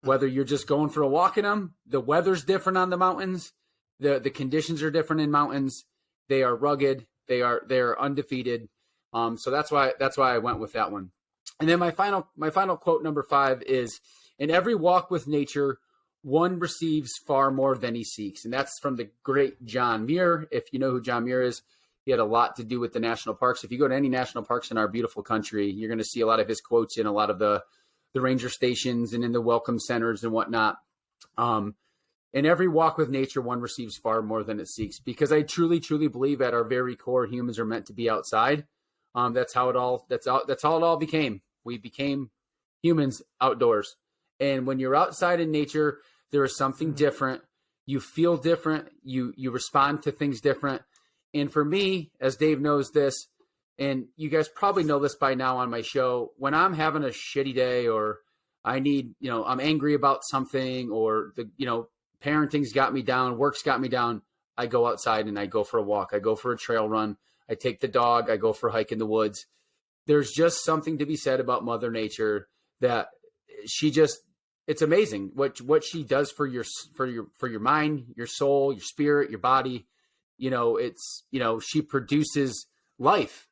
Whether you're just going for a walk in them, the weather's different on the mountains. The conditions are different in mountains. They are rugged. They are undefeated. So that's why I went with that one. And then my final quote, number 5, is, in every walk with nature, one receives far more than he seeks. And that's from the great John Muir. If you know who John Muir is, he had a lot to do with the national parks. If you go to any national parks in our beautiful country, you're going to see a lot of his quotes in a lot of the ranger stations and in the welcome centers and whatnot. In every walk with nature, one receives far more than it seeks, because I truly, truly believe at our very core, humans are meant to be outside. That's how it all became. We became humans outdoors. And when you're outside in nature, there is something different. You feel different. You respond to things different. And for me, as Dave knows this, and you guys probably know this by now on my show, when I'm having a shitty day, or I need, I'm angry about something, or parenting's got me down, work's got me down, I go outside and I go for a walk. I go for a trail run. I take the dog. I go for a hike in the woods. There's just something to be said about Mother Nature that it's amazing what she does for your mind, your soul, your spirit, your body. She produces life.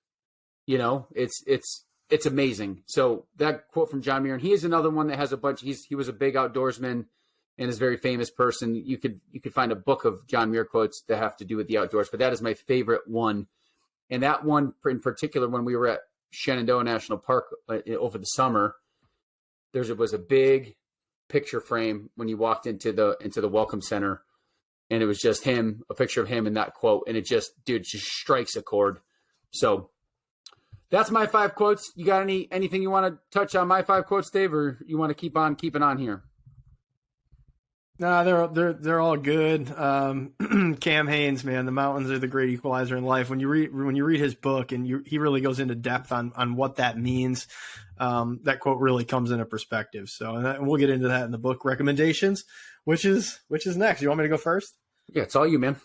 It's amazing. So that quote from John Muir, and he is another one that has a bunch. He was a big outdoorsman and is a very famous person. You could find a book of John Muir quotes that have to do with the outdoors, but that is my favorite one. And that one in particular, when we were at Shenandoah National Park over the summer, there was a big picture frame when you walked into the welcome center, and it was just him, a picture of him and that quote, and it just strikes a chord. So that's my 5 quotes. You got anything you want to touch on my 5 quotes, Dave, or you want to keep on keeping on here? No, they're all good. Cam Hanes, man, the mountains are the great equalizer in life. When you read his book, and he really goes into depth on what that means, that quote really comes into perspective. So, and we'll get into that in the book recommendations, which is next. You want me to go first? Yeah, it's all you, man.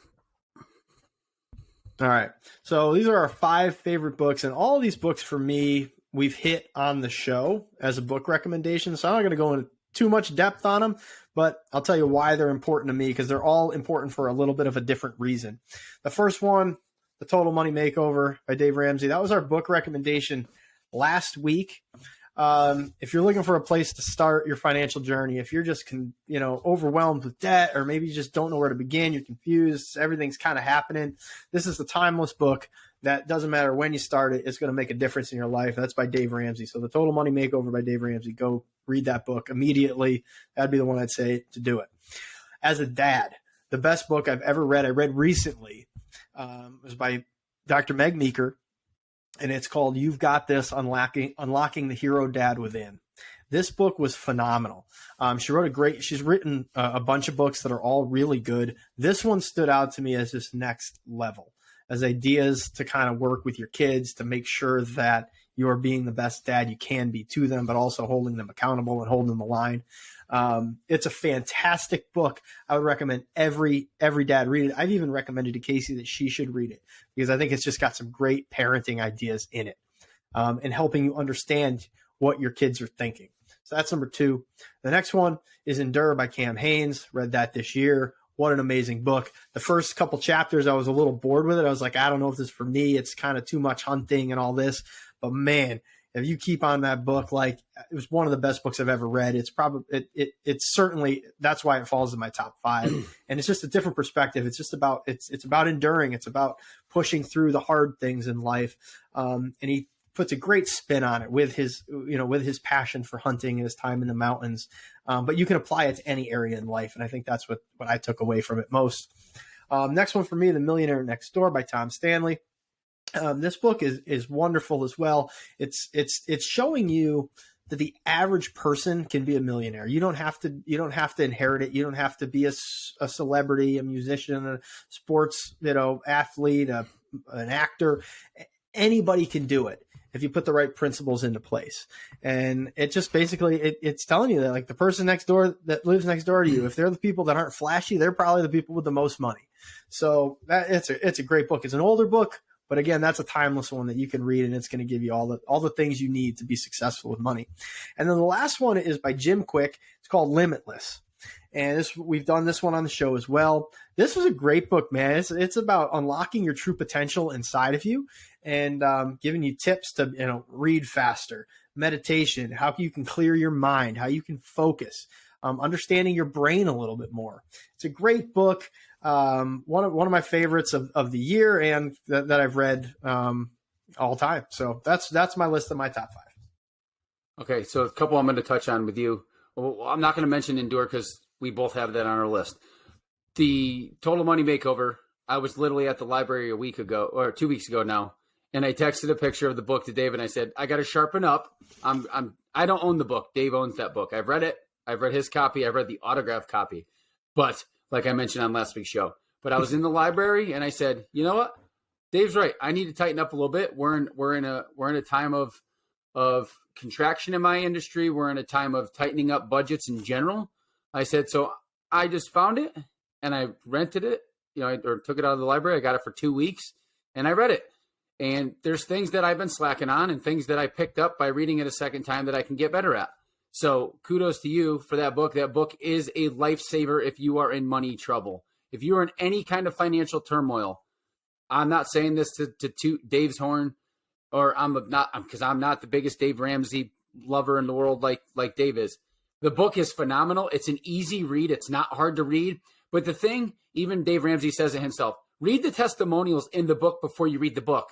All right. So these are our 5 favorite books, and all of these books for me, we've hit on the show as a book recommendation. So I'm not going to go into too much depth on them, but I'll tell you why they're important to me, because they're all important for a little bit of a different reason. The first one, The Total Money Makeover by Dave Ramsey. That was our book recommendation last week. If you're looking for a place to start your financial journey, if you're just overwhelmed with debt, or maybe you just don't know where to begin, you're confused, everything's kind of happening, this is the timeless book that doesn't matter when you start it, it's going to make a difference in your life. That's by Dave Ramsey. So The Total Money Makeover by Dave Ramsey. Go read that book immediately. That'd be the one I'd say to do it. As a dad, the best book I've ever read, I read recently, was by Dr. Meg Meeker, and it's called You've Got This, Unlocking the Hero Dad Within. This book was phenomenal. She's written a bunch of books that are all really good. This one stood out to me as this next level, as ideas to kind of work with your kids to make sure that you are being the best dad you can be to them, but also holding them accountable and holding them the line. It's a fantastic book. I would recommend every dad read it. I've even recommended to Casey that she should read it, because I think it's just got some great parenting ideas in it, and helping you understand what your kids are thinking. So that's number 2. The next one is Endure by Cam Hanes. Read that this year. What an amazing book. The first couple chapters, I was a little bored with it. I was like, I don't know if this is for me. It's kind of too much hunting and all this. But man, if you keep on that book, like, it was one of the best books I've ever read. It's probably, it's certainly, that's why it falls in my top 5. And it's just a different perspective. It's just about, it's about enduring. It's about pushing through the hard things in life. And he puts a great spin on it with his passion for hunting and his time in the mountains. But you can apply it to any area in life. And I think that's what I took away from it most. Next one for me, The Millionaire Next Door by Tom Stanley. This book is wonderful as well. It's showing you that the average person can be a millionaire. You don't have to inherit it. You don't have to be a celebrity, a musician, a sports, athlete, an actor. Anybody can do it. if you put the right principles into place. And it just basically, it's telling you that like the person next door that lives next door to you, if they're the people that aren't flashy, they're probably the people with the most money. So that it's a great book. It's an older book, but again, that's a timeless one that you can read, and it's going to give you all the things you need to be successful with money. And then the last one is by Jim Quick. It's called Limitless. And we've done this one on the show as well. This was a great book, man. It's about unlocking your true potential inside of you and giving you tips to read faster, meditation, how you can clear your mind, how you can focus, understanding your brain a little bit more. It's a great book. One of my favorites of the year and that I've read all time. So that's my list of my top 5. Okay, so a couple I'm going to touch on with you. Well, I'm not going to mention Endure because we both have that on our list. The Total Money Makeover, I was literally at the library a week ago or 2 weeks ago now, and I texted a picture of the book to Dave and I said, I got to sharpen up. I don't own the book. Dave owns that book. I've read it. I've read his copy. I've read the autographed copy. But like I mentioned on last week's show, but I was in the library and I said, you know what? Dave's right. I need to tighten up a little bit. We're in a time of contraction in my industry. We're in a time of tightening up budgets in general. I said, so I just found it and I rented it, or took it out of the library. I got it for 2 weeks and I read it. And there's things that I've been slacking on and things that I picked up by reading it a second time that I can get better at. So kudos to you for that book. That book is a lifesaver if you are in money trouble. If you're in any kind of financial turmoil, I'm not saying this to toot Dave's horn, or because I'm not the biggest Dave Ramsey lover in the world like Dave is. The book is phenomenal. It's an easy read. It's not hard to read. But the thing, even Dave Ramsey says it himself, read the testimonials in the book before you read the book.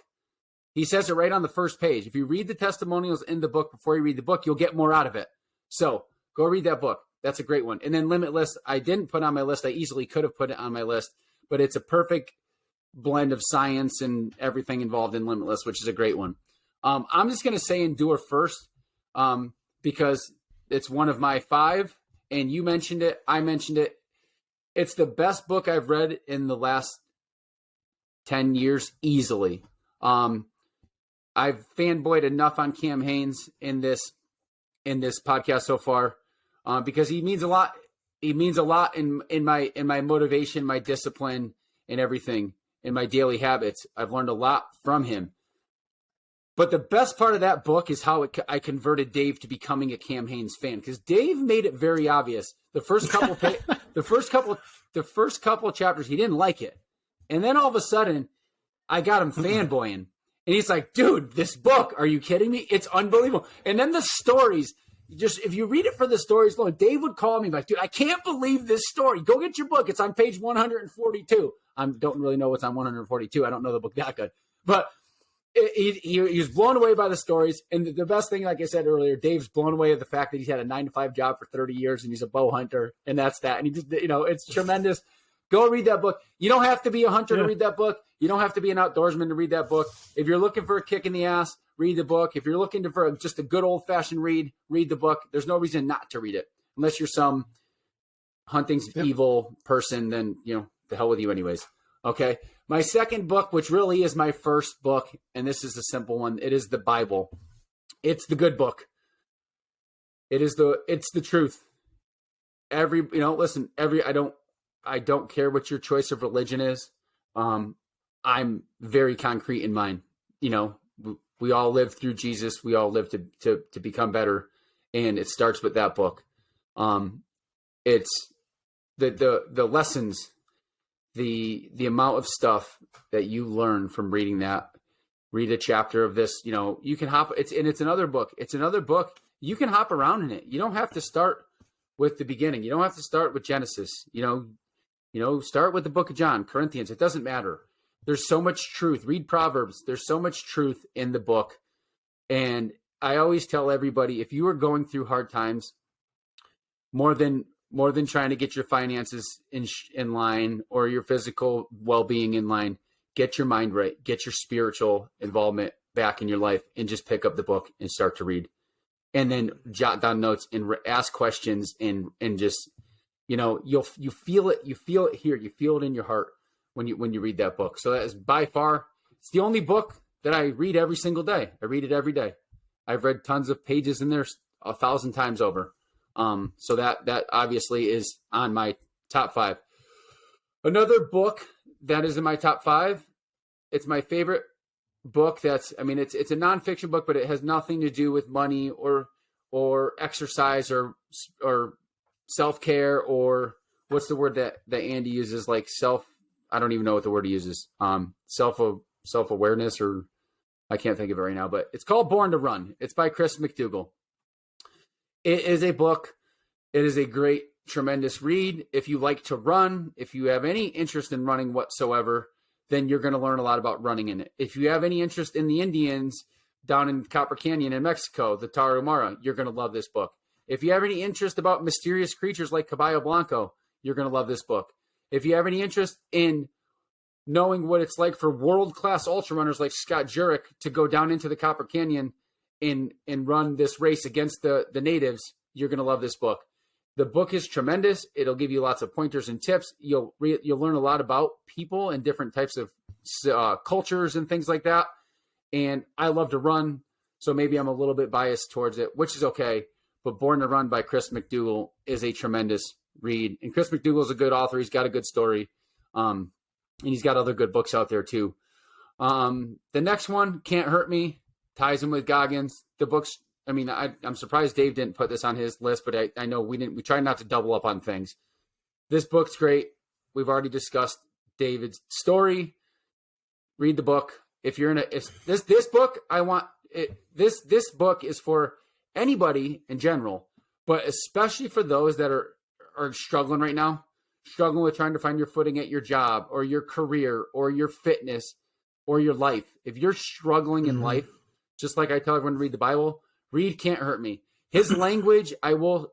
He says it right on the first page. If you read the testimonials in the book before you read the book, you'll get more out of it. So go read that book. That's a great one. And then Limitless, I didn't put on my list. I easily could have put it on my list, but it's a perfect blend of science and everything involved in Limitless, which is a great one. I'm just going to say Endure first because it's one of my 5, and you mentioned it. I mentioned it. It's the best book I've read in the last 10 years easily. I've fanboyed enough on Cam Hanes in this podcast so far because he means a lot. He means a lot in my motivation, my discipline, and everything in my daily habits. I've learned a lot from him. But the best part of that book is how I converted Dave to becoming a Cam Hanes fan, because Dave made it very obvious. The first couple chapters, he didn't like it, and then all of a sudden, I got him fanboying, and he's like, "Dude, this book? Are you kidding me? It's unbelievable!" And then the stories, just if you read it for the stories alone, Dave would call me like, "Dude, I can't believe this story. Go get your book. It's on page 142." I don't really know what's on 142. I don't know the book that good, but. He was blown away by the stories. And the best thing, like I said earlier, Dave's blown away at the fact that he's had a 9-to-5 job for 30 years and he's a bow hunter. And that's that. And he just, it's tremendous. Go read that book. You don't have to be a hunter to read that book. You don't have to be an outdoorsman to read that book. If you're looking for a kick in the ass, read the book. If you're looking for just a good old fashioned read the book. There's no reason not to read it unless you're some hunting's evil person. Then, the hell with you anyways. Okay. My second book, which really is my first book, and this is a simple one. It is the Bible. It's the good book. It's the truth. I don't care what your choice of religion is. I'm very concrete in mine. We all live through Jesus. We all live to become better. And it starts with that book. It's the lessons, the amount of stuff that you learn from reading that. Read a chapter of this, you can hop. It's another book. It's another book. You can hop around in it. You don't have to start with the beginning. You don't have to start with Genesis. Start with the book of John, Corinthians. It doesn't matter. There's so much truth. Read Proverbs. There's so much truth in the book. And I always tell everybody, if you are going through hard times, more than trying to get your finances in line or your physical well-being in line, get your mind right, get your spiritual involvement back in your life, and just pick up the book and start to read. And then jot down notes and ask questions and just, you feel it here, you feel it in your heart when you read that book. So that is by far, it's the only book that I read every single day. I read it every day. I've read tons of pages in there 1,000 times over. So that obviously is on my top 5. Another book that is in my top 5. It's my favorite book. It's a nonfiction book, but it has nothing to do with money or exercise or self-care, or what's the word that Andy uses? Like I don't even know what the word he uses. Self-awareness, or I can't think of it right now, but it's called Born to Run. It's by Chris McDougall. It is a book. It is a great, tremendous read. If you like to run, if you have any interest in running whatsoever, then you're going to learn a lot about running in it. If you have any interest in the Indians down in Copper Canyon in Mexico, the Tarahumara, you're going to love this book. If you have any interest about mysterious creatures like Caballo Blanco, you're going to love this book. If you have any interest in knowing what it's like for world-class ultra runners like Scott Jurek to go down into the Copper Canyon and run this race against the natives, you're going to love this book. The book is tremendous. It'll give you lots of pointers and tips. You'll learn a lot about people and different types of cultures and things like that. And I love to run, so maybe I'm a little bit biased towards it, which is okay. But Born to Run by Chris McDougall is a tremendous read. And Chris McDougall is a good author. He's got a good story. And he's got other good books out there too. The next one, Can't Hurt Me, ties in with Goggins. The book's, I'm surprised Dave didn't put this on his list, but I know we didn't. We try not to double up on things. This book's great. We've already discussed David's story. Read the book. If you're in this book, this book is for anybody in general, but especially for those that are struggling right now, struggling with trying to find your footing at your job or your career or your fitness or your life. If you're struggling in life, just like I tell everyone to read the Bible, read Can't Hurt Me. His language, I will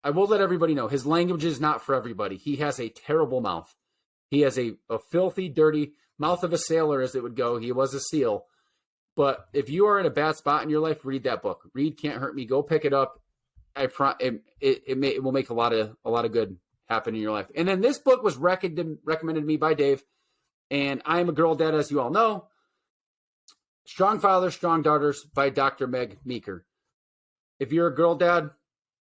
let everybody know, his language is not for everybody. He has a terrible mouth. He has a filthy, dirty mouth of a sailor, as it would go. He was a SEAL. But if you are in a bad spot in your life, read that book. Read Can't Hurt Me. Go pick it up. It will make a lot of good happen in your life. And then this book was recommended to me by Dave, and I am a girl dad, as you all know. Strong Fathers, Strong Daughters by Dr. Meg Meeker. If you're a girl dad,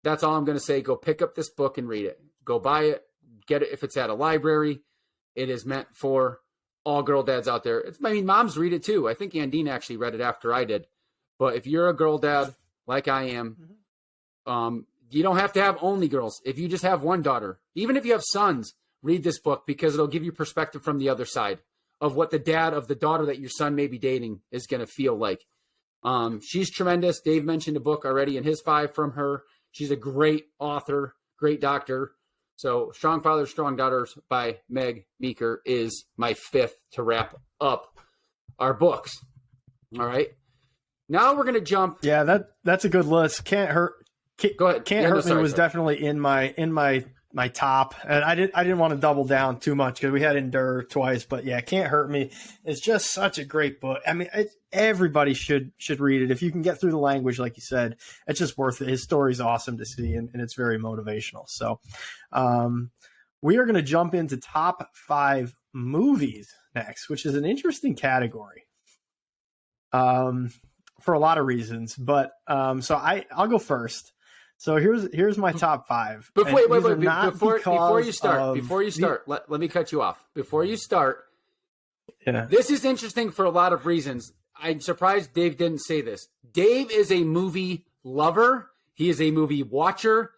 that's all I'm going to say. Go pick up this book and read it. Go buy it. Get it if it's at a library. It is meant for all girl dads out there. Moms read it too. I think Andine actually read it after I did. But if you're a girl dad like I am, you don't have to have only girls. If you just have one daughter, even if you have sons, read this book because it'll give you perspective from the other side of what the dad of the daughter that your son may be dating is going to feel like. She's tremendous. Dave mentioned a book already in his 5 from her. She's a great author, great doctor. So Strong Fathers, Strong Daughters by Meg Meeker is my 5th to wrap up our books. All right. Now we're going to jump. Yeah, that's a good list. Go ahead. Can't Hurt Me was definitely in my top, and I didn't want to double down too much because we had Endure twice, but yeah, Can't Hurt Me is just such a great book. Everybody should read it if you can get through the language, like you said. It's just worth it. His story's awesome to see, and it's very motivational. So, we are going to jump into top 5 movies next, which is an interesting category. For a lot of reasons, but so I'll go first. So here's my top 5. Before you start, let me cut you off. Before you start, this is interesting for a lot of reasons. I'm surprised Dave didn't say this. Dave is a movie lover. He is a movie watcher.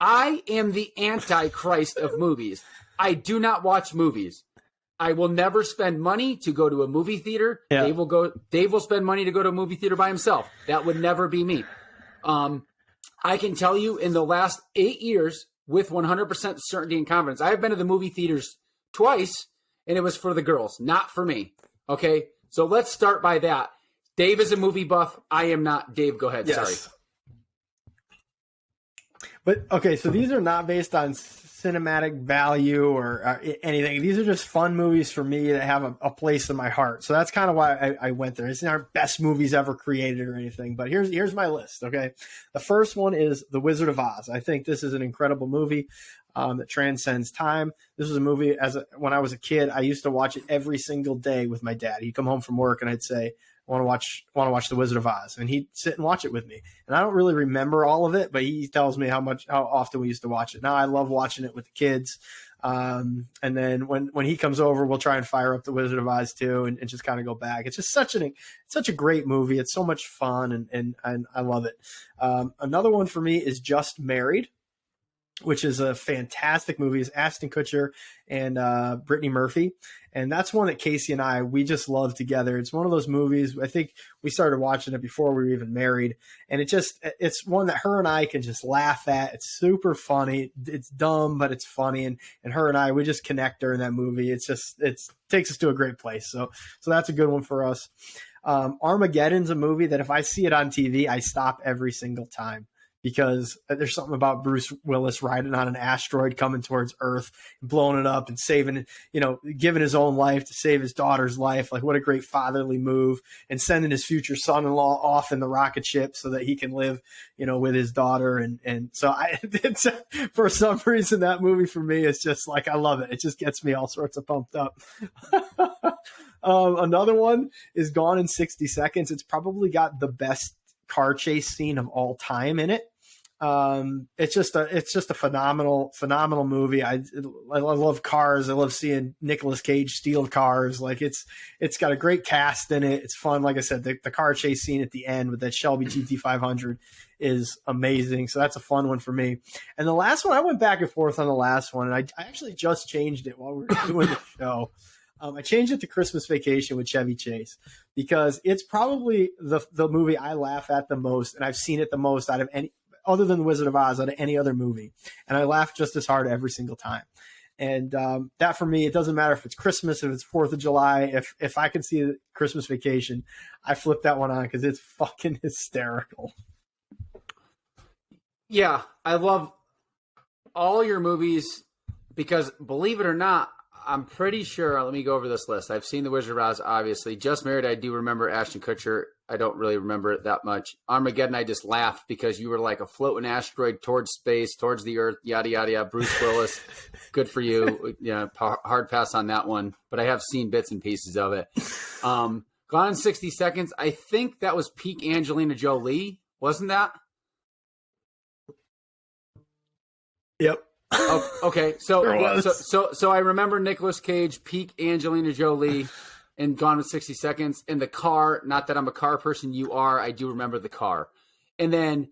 I am the antichrist of movies. I do not watch movies. I will never spend money to go to a movie theater. Yeah. Dave will spend money to go to a movie theater by himself. That would never be me. I can tell you in the last 8 years with 100% certainty and confidence, I've been to the movie theaters twice, and it was for the girls, not for me. Okay, so let's start by that. Dave is a movie buff. I am not. Dave, go ahead. Yes. Sorry. But, okay, so these are not based on cinematic value or anything. These are just fun movies for me that have a place in my heart. So that's kind of why I went there. It's not our best movies ever created or anything, but here's my list. Okay. The first one is The Wizard of Oz. I think this is an incredible movie that transcends time. This was a movie when I was a kid, I used to watch it every single day with my dad. He'd come home from work and I'd say, want to watch The Wizard of Oz, and he'd sit and watch it with me. And I don't really remember all of it, but he tells me how often we used to watch it. Now I love watching it with the kids. And then when he comes over, we'll try and fire up The Wizard of Oz too, and just kind of go back. It's just such a great movie. It's so much fun, and I love it. Another one for me is Just Married, which is a fantastic movie. It's Ashton Kutcher and Brittany Murphy. And that's one that Casey and we just love together. It's one of those movies, I think we started watching it before we were even married. And it's one that her and I can just laugh at. It's super funny. It's dumb, but it's funny. And her and we just connect during that movie. It takes us to a great place. So that's a good one for us. Armageddon's a movie that if I see it on TV, I stop every single time, because there's something about Bruce Willis riding on an asteroid coming towards Earth, blowing it up and saving, giving his own life to save his daughter's life. Like, what a great fatherly move, and sending his future son-in-law off in the rocket ship so that he can live, with his daughter. And so for some reason, that movie for me is just like, I love it. It just gets me all sorts of pumped up. Another one is Gone in 60 Seconds. It's probably got the best car chase scene of all time in it. It's just a phenomenal movie. I love cars. I love seeing Nicolas Cage steal cars. Like, it's got a great cast in it. It's fun. Like I said, the car chase scene at the end with that Shelby GT500 is amazing. So that's a fun one for me. And the last one, I went back and forth on the last one, and I actually just changed it while we were doing the show. I changed it to Christmas Vacation with Chevy Chase, because it's probably the movie I laugh at the most, and I've seen it the most out of any, other than The Wizard of Oz, out of any other movie. And I laugh just as hard every single time. And that for me, it doesn't matter if it's Christmas, if it's 4th of July, if I can see Christmas Vacation, I flip that one on because it's fucking hysterical. Yeah, I love all your movies because, believe it or not, I'm pretty sure, let me go over this list. I've seen The Wizard of Oz, obviously. Just Married, I do remember Ashton Kutcher. I don't really remember it that much. Armageddon, I just laughed because you were like a floating asteroid towards space, towards the Earth, yada, yada, yada. Bruce Willis, good for you. Yeah, hard pass on that one. But I have seen bits and pieces of it. Gone in 60 Seconds, I think that was peak Angelina Jolie, wasn't that? Yep. Oh, okay, so I remember Nicolas Cage, peak Angelina Jolie, and Gone in 60 Seconds. In the car, not that I'm a car person, you are. I do remember the car. And then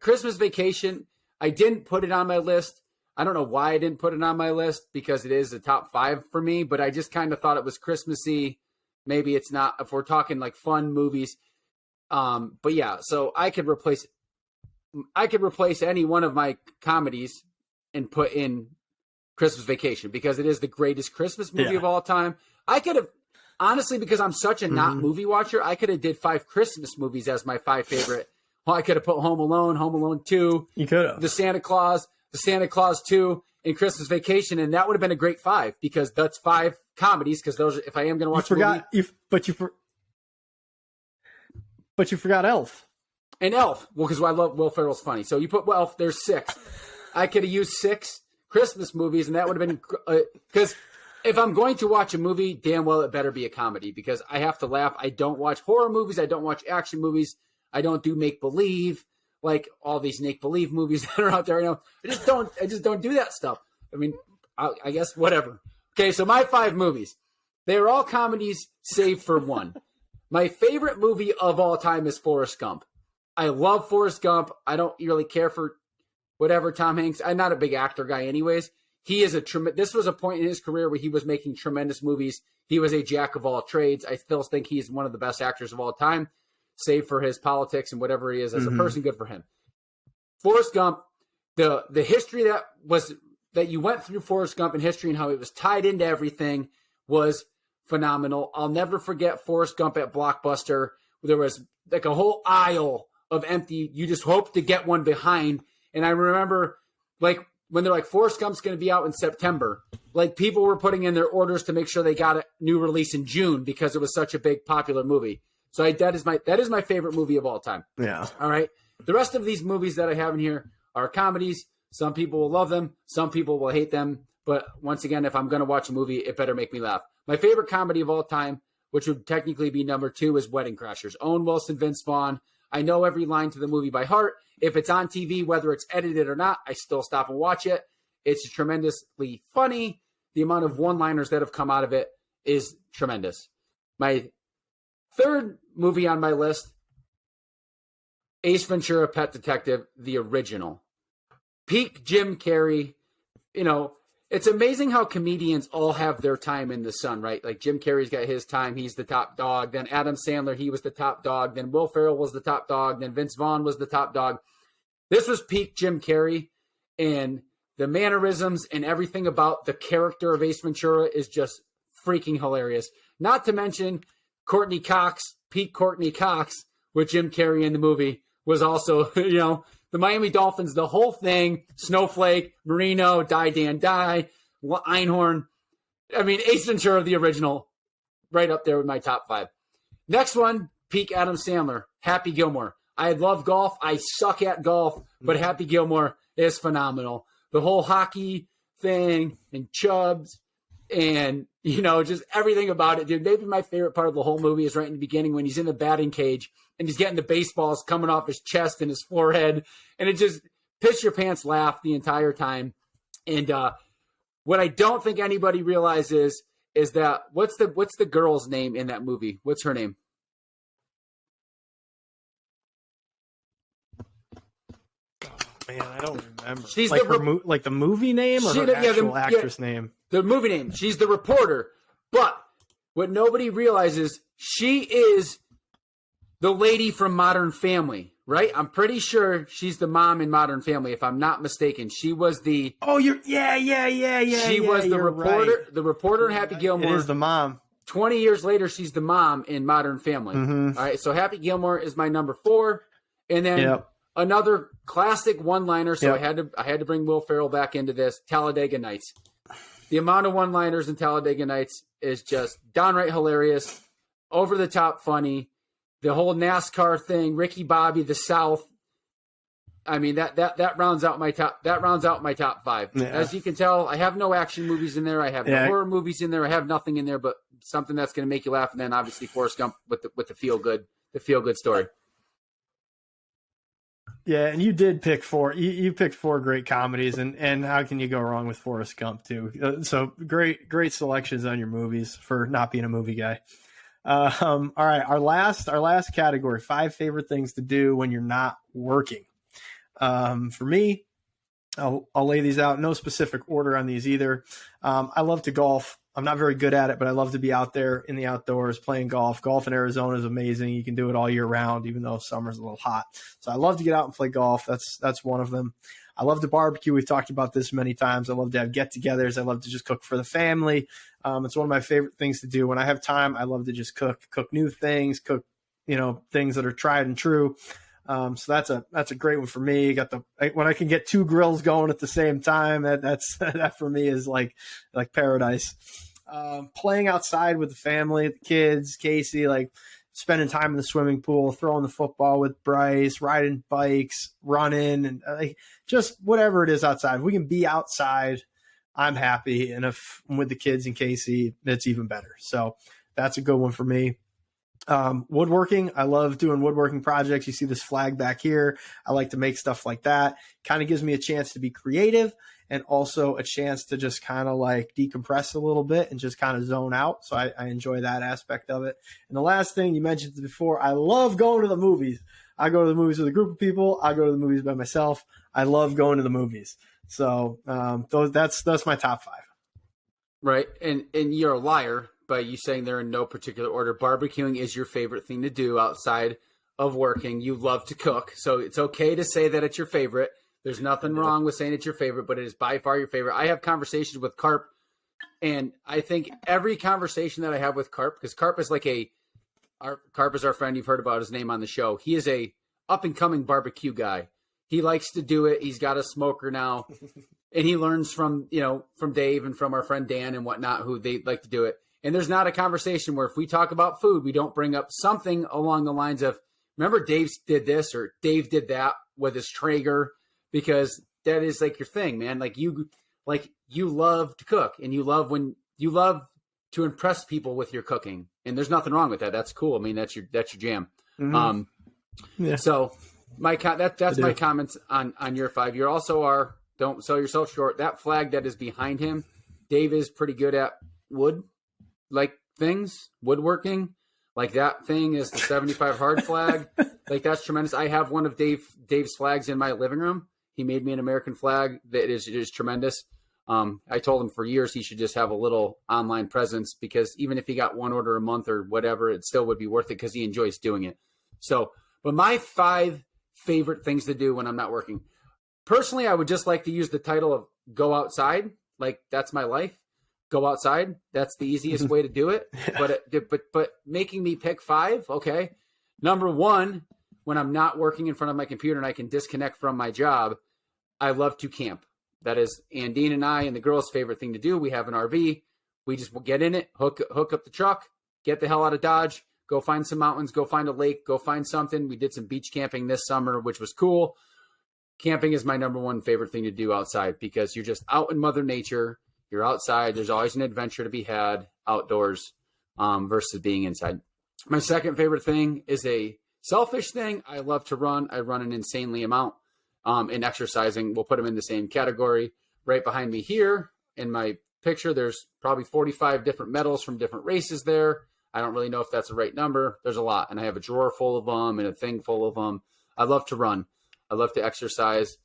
Christmas Vacation, I didn't put it on my list. I don't know why I didn't put it on my list, because it is a top 5 for me, but I just kind of thought it was Christmassy. Maybe it's not, if we're talking like fun movies. But yeah, so I could replace any one of my comedies and put in Christmas Vacation, because it is the greatest Christmas movie of all time. I could have, honestly, because I'm such a not movie watcher, I could have did 5 Christmas movies as my 5 favorite. Well, I could have put Home Alone 2, you could have, The Santa Claus 2, and Christmas Vacation, and that would have been a great 5, because that's 5 comedies. Because those, if I am going to watch, but you forgot Elf. And Elf, well, because I love Will Ferrell's funny. So you put Elf, there's 6. I could have used 6 Christmas movies, and that would have been because if I'm going to watch a movie, damn well it better be a comedy, because I have to laugh. I don't watch horror movies. I don't watch action movies. I don't do make believe, like all these make believe movies that are out there. I just don't do that stuff. I mean, I guess whatever. Okay, so my 5 movies, they are all comedies save for one. My favorite movie of all time is Forrest Gump. I love Forrest Gump. I don't really care for whatever Tom Hanks. I'm not a big actor guy anyways. He is this was a point in his career where he was making tremendous movies. He was a jack of all trades. I still think he's one of the best actors of all time, save for his politics and whatever he is as a person. Good for him. Forrest Gump, the history that you went through Forrest Gump in history and how it was tied into everything was phenomenal. I'll never forget Forrest Gump at Blockbuster. There was like a whole aisle of empty, you just hope to get one behind. And I remember, like, when they're like, Forrest Gump's going to be out in September, like, people were putting in their orders to make sure they got a new release in June because it was such a big, popular movie. So that is my favorite movie of all time. Yeah. All right. The rest of these movies that I have in here are comedies. Some people will love them. Some people will hate them. But once again, if I'm going to watch a movie, it better make me laugh. My favorite comedy of all time which would technically be number 2, is Wedding Crashers. Owen Wilson, Vince Vaughn. I know every line to the movie by heart. If it's on TV, whether it's edited or not, I still stop and watch it. It's tremendously funny. The amount of one-liners that have come out of it is tremendous. My third movie on my list, Ace Ventura, Pet Detective, the original. Peak Jim Carrey. You know, it's amazing how comedians all have their time in the sun, right? Like Jim Carrey's got his time. He's the top dog. Then Adam Sandler, he was the top dog. Then Will Ferrell was the top dog. Then Vince Vaughn was the top dog. This was peak Jim Carrey. And the mannerisms and everything about the character of Ace Ventura is just freaking hilarious. Not to mention Courtney Cox, peak Courtney Cox with Jim Carrey in the movie was also, you know, the Miami Dolphins, the whole thing, Snowflake, Marino, Die Dan Die, Einhorn. I mean, Ace Ventura, the original, right up there with my top 5. Next one, peak Adam Sandler, Happy Gilmore. I love golf. I suck at golf, but Happy Gilmore is phenomenal. The whole hockey thing and Chubbs and, you know, just everything about it, dude. Maybe my favorite part of the whole movie is right in the beginning when he's in the batting cage and he's getting the baseballs coming off his chest and his forehead. And it just piss your pants laugh the entire time. And what I don't think anybody realizes is that what's the girl's name in that movie? What's her name? Man, I don't remember. She's like the the movie name or her actual actress name? The movie name. She's the reporter. But what nobody realizes, she is the lady from Modern Family, right? I'm pretty sure she's the mom in Modern Family, if I'm not mistaken. She was the She was the reporter, right. The reporter in Happy Gilmore. It is the mom. 20 years later, she's the mom in Modern Family. Mm-hmm. All right, so Happy Gilmore is my number 4, and then another classic one-liner. So I had to bring Will Ferrell back into this. Talladega Nights. The amount of one-liners in Talladega Nights is just downright hilarious, over the top funny. The whole NASCAR thing, Ricky Bobby, the South. I mean that rounds out my top. That rounds out my top 5. Yeah. As you can tell, I have no action movies in there. I have no horror movies in there. I have nothing in there but something that's going to make you laugh. And then obviously Forrest Gump with the feel good story. Yeah, and you did pick 4. You picked 4 great comedies, and how can you go wrong with Forrest Gump too? So great selections on your movies for not being a movie guy. All right, our last category: 5 favorite things to do when you're not working. For me, I'll lay these out. No specific order on these either. I love to golf. I'm not very good at it, but I love to be out there in the outdoors playing golf. Golf in Arizona is amazing. You can do it all year round, even though summer's a little hot. So I love to get out and play golf. That's one of them. I love to barbecue. We've talked about this many times. I love to have get-togethers. I love to just cook for the family. It's one of my favorite things to do. When I have time, I love to just cook new things, cook, things that are tried and true. So that's a great one for me. When I can get 2 grills going at the same time, that for me is like paradise. Playing outside with the family, the kids, Casey, like spending time in the swimming pool, throwing the football with Bryce, riding bikes, running, and just whatever it is outside. If we can be outside, I'm happy. And if I'm with the kids and Casey, it's even better. So that's a good one for me. Woodworking. I love doing woodworking projects. You see this flag back here. I like to make stuff like that. Kind of gives me a chance to be creative and also a chance to just kind of like decompress a little bit and just kind of zone out. So I enjoy that aspect of it. And the last thing you mentioned before, I love going to the movies. I go to the movies with a group of people. I go to the movies by myself. I love going to the movies. So that's my top 5. Right. And you're a liar by you saying they're in no particular order. Barbecuing is your favorite thing to do outside of working. You love to cook. So it's okay to say that it's your favorite. There's nothing wrong with saying it's your favorite, but it is by far your favorite. I have conversations with Carp, and I think every conversation that I have with Carp, because Carp is Carp is our friend. You've heard about his name on the show. He is a up-and-coming barbecue guy. He likes to do it. He's got a smoker now, and he learns from Dave and from our friend Dan and whatnot, who they like to do it. And there's not a conversation where if we talk about food, we don't bring up something along the lines of, remember Dave did this or Dave did that with his Traeger, because that is like your thing, man. Like you love to cook and you love to impress people with your cooking, and there's nothing wrong with that. That's cool. I mean, that's your jam. Mm-hmm. Yeah. So that's my comments on your 5. You also don't sell yourself short. That flag that is behind him, Dave is pretty good at woodworking. Like that thing is the 75 hard flag. Like that's tremendous. I have one of Dave's flags in my living room. He made me an American flag that is tremendous. I told him for years he should just have a little online presence, because even if he got one order a month or whatever, it still would be worth it because he enjoys doing it. So, but my 5 favorite things to do when I'm not working. Personally, I would just like to use the title of go outside. Like that's my life. Go outside. That's the easiest way to do it. Yeah. But making me pick 5. Okay. Number 1, when I'm not working in front of my computer and I can disconnect from my job, I love to camp. That is Andine and I and the girls' favorite thing to do. We have an RV. We just get in it, hook up the truck, get the hell out of Dodge, go find some mountains, go find a lake, go find something. We did some beach camping this summer, which was cool. Camping is my number 1 favorite thing to do outside, because you're just out in Mother Nature. You're outside. There's always an adventure to be had outdoors versus being inside. My second favorite thing is a selfish thing. I love to run. I run an insanely amount. And exercising, we'll put them in the same category. Right behind me here in my picture, there's probably 45 different medals from different races there. I don't really know if that's the right number. There's a lot. And I have a drawer full of them and a thing full of them. I love to run. I love to exercise.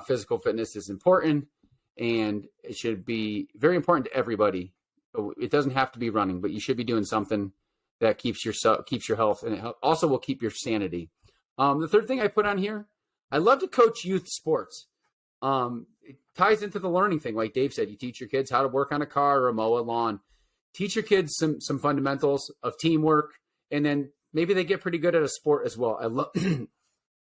Physical fitness is important, and it should be very important to everybody. It doesn't have to be running, but you should be doing something that keeps your health, and it also will keep your sanity. The third thing I put on here, I love to coach youth sports. It ties into the learning thing. Like Dave said, you teach your kids how to work on a car or mow a lawn. Teach your kids some fundamentals of teamwork, and then maybe they get pretty good at a sport as well. I love,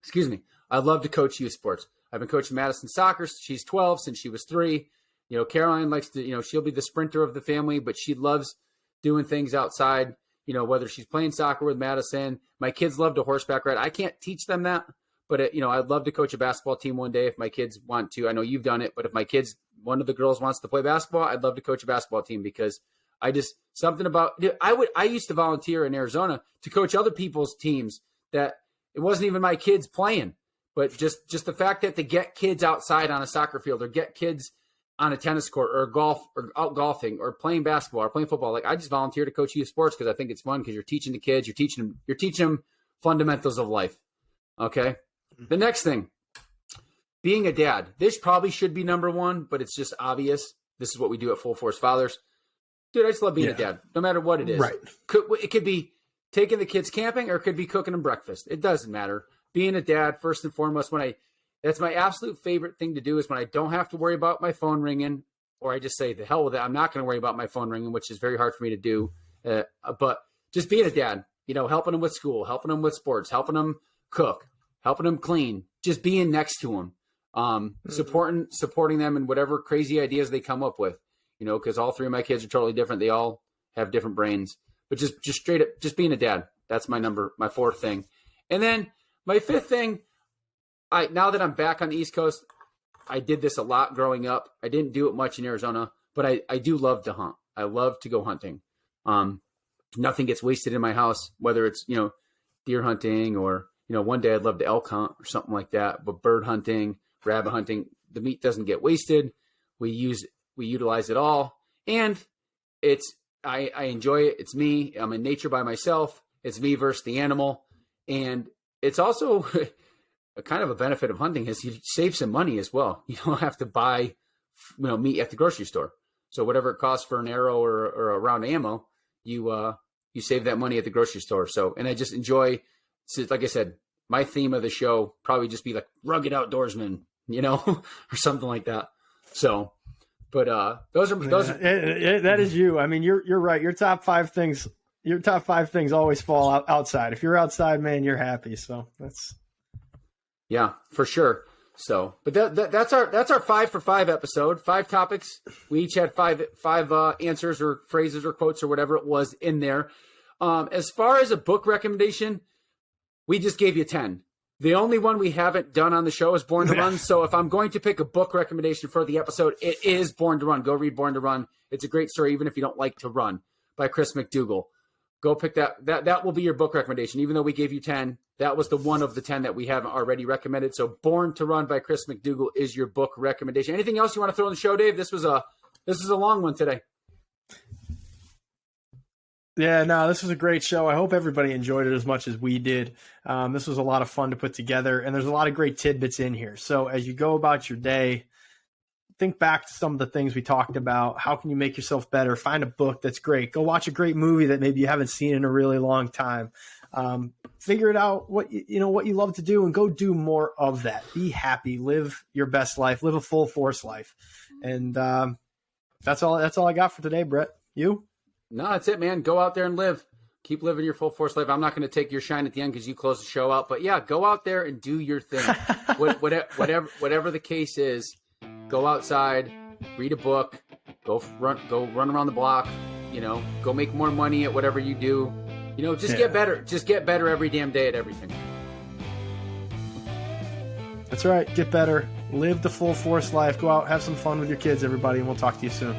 excuse me. I love to coach youth sports. I've been coaching Madison soccer. She's 12 since she was 3. You know, Caroline likes to, she'll be the sprinter of the family, but she loves doing things outside, whether she's playing soccer with Madison. My kids love to horseback ride. I can't teach them that, but I'd love to coach a basketball team one day if my kids want to. I know you've done it, but if my kids, one of the girls wants to play basketball, I'd love to coach a basketball team, because I used to volunteer in Arizona to coach other people's teams that it wasn't even my kids playing, but just the fact that to get kids outside on a soccer field, or get kids on a tennis court, or golf, or out golfing, or playing basketball, or playing football. Like I just volunteer to coach youth sports because I think it's fun, because you're teaching the kids, you're teaching them fundamentals of life. Okay. The next thing, being a dad. This probably should be number 1, but it's just obvious. This is what we do at Full Force Fathers. Dude, I just love being a dad, no matter what it is. Right. It could be taking the kids camping, or it could be cooking them breakfast. It doesn't matter. Being a dad, first and foremost, that's my absolute favorite thing to do, is when I don't have to worry about my phone ringing, or I just say, the hell with it. I'm not going to worry about my phone ringing, which is very hard for me to do. But just being a dad, helping them with school, helping them with sports, helping them cook, helping them clean, just being next to them, supporting them in whatever crazy ideas they come up with, because all 3 of my kids are totally different. They all have different brains, but just straight up, just being a dad. That's my 4th thing. And then my 5th thing, now that I'm back on the East Coast, I did this a lot growing up. I didn't do it much in Arizona, but I do love to hunt. I love to go hunting. Nothing gets wasted in my house, whether it's, deer hunting, or, one day I'd love to elk hunt or something like that, but bird hunting, rabbit hunting, the meat doesn't get wasted. We utilize it all. And I enjoy it. It's me. I'm in nature by myself. It's me versus the animal. And it's also a kind of a benefit of hunting is you save some money as well. You don't have to buy, meat at the grocery store. So whatever it costs for an arrow or a round of ammo, you save that money at the grocery store. So, and I just enjoy, like I said, my theme of the show probably just be like rugged outdoorsman, or something like that. So, but those are that is you. I mean, you're right. Your top 5 things always fall outside. If you're outside, man, you're happy. So that's. Yeah, for sure. So, but that's our 5 for 5 episode. 5 topics. We each had five answers or phrases or quotes or whatever it was in there. As far as a book recommendation, we just gave you 10. The only one we haven't done on the show is Born to Run. So if I'm going to pick a book recommendation for the episode, it is Born to Run. Go read Born to Run. It's a great story, even if you don't like to run. by Chris McDougall. Go pick that. That will be your book recommendation. Even though we gave you 10, that was the one of the 10 that we haven't already recommended. So Born to Run by Chris McDougall is your book recommendation. Anything else you want to throw on the show, Dave? This was a long one today. Yeah, no, this was a great show. I hope everybody enjoyed it as much as we did. This was a lot of fun to put together, and there's a lot of great tidbits in here. So as you go about your day, think back to some of the things we talked about. How can you make yourself better? Find a book that's great. Go watch a great movie that maybe you haven't seen in a really long time. Figure it out what you love to do, and go do more of that. Be happy. Live your best life. Live a full force life. And that's all I got for today, Brett. You? No, that's it, man. Go out there and live. Keep living your full force life. I'm not going to take your shine at the end because you close the show out. But yeah, go out there and do your thing. Whatever the case is, go outside, read a book, go run around the block. Go make more money at whatever you do. Get better. Just get better every damn day at everything. That's right. Get better. Live the full force life. Go out, have some fun with your kids, everybody, and we'll talk to you soon.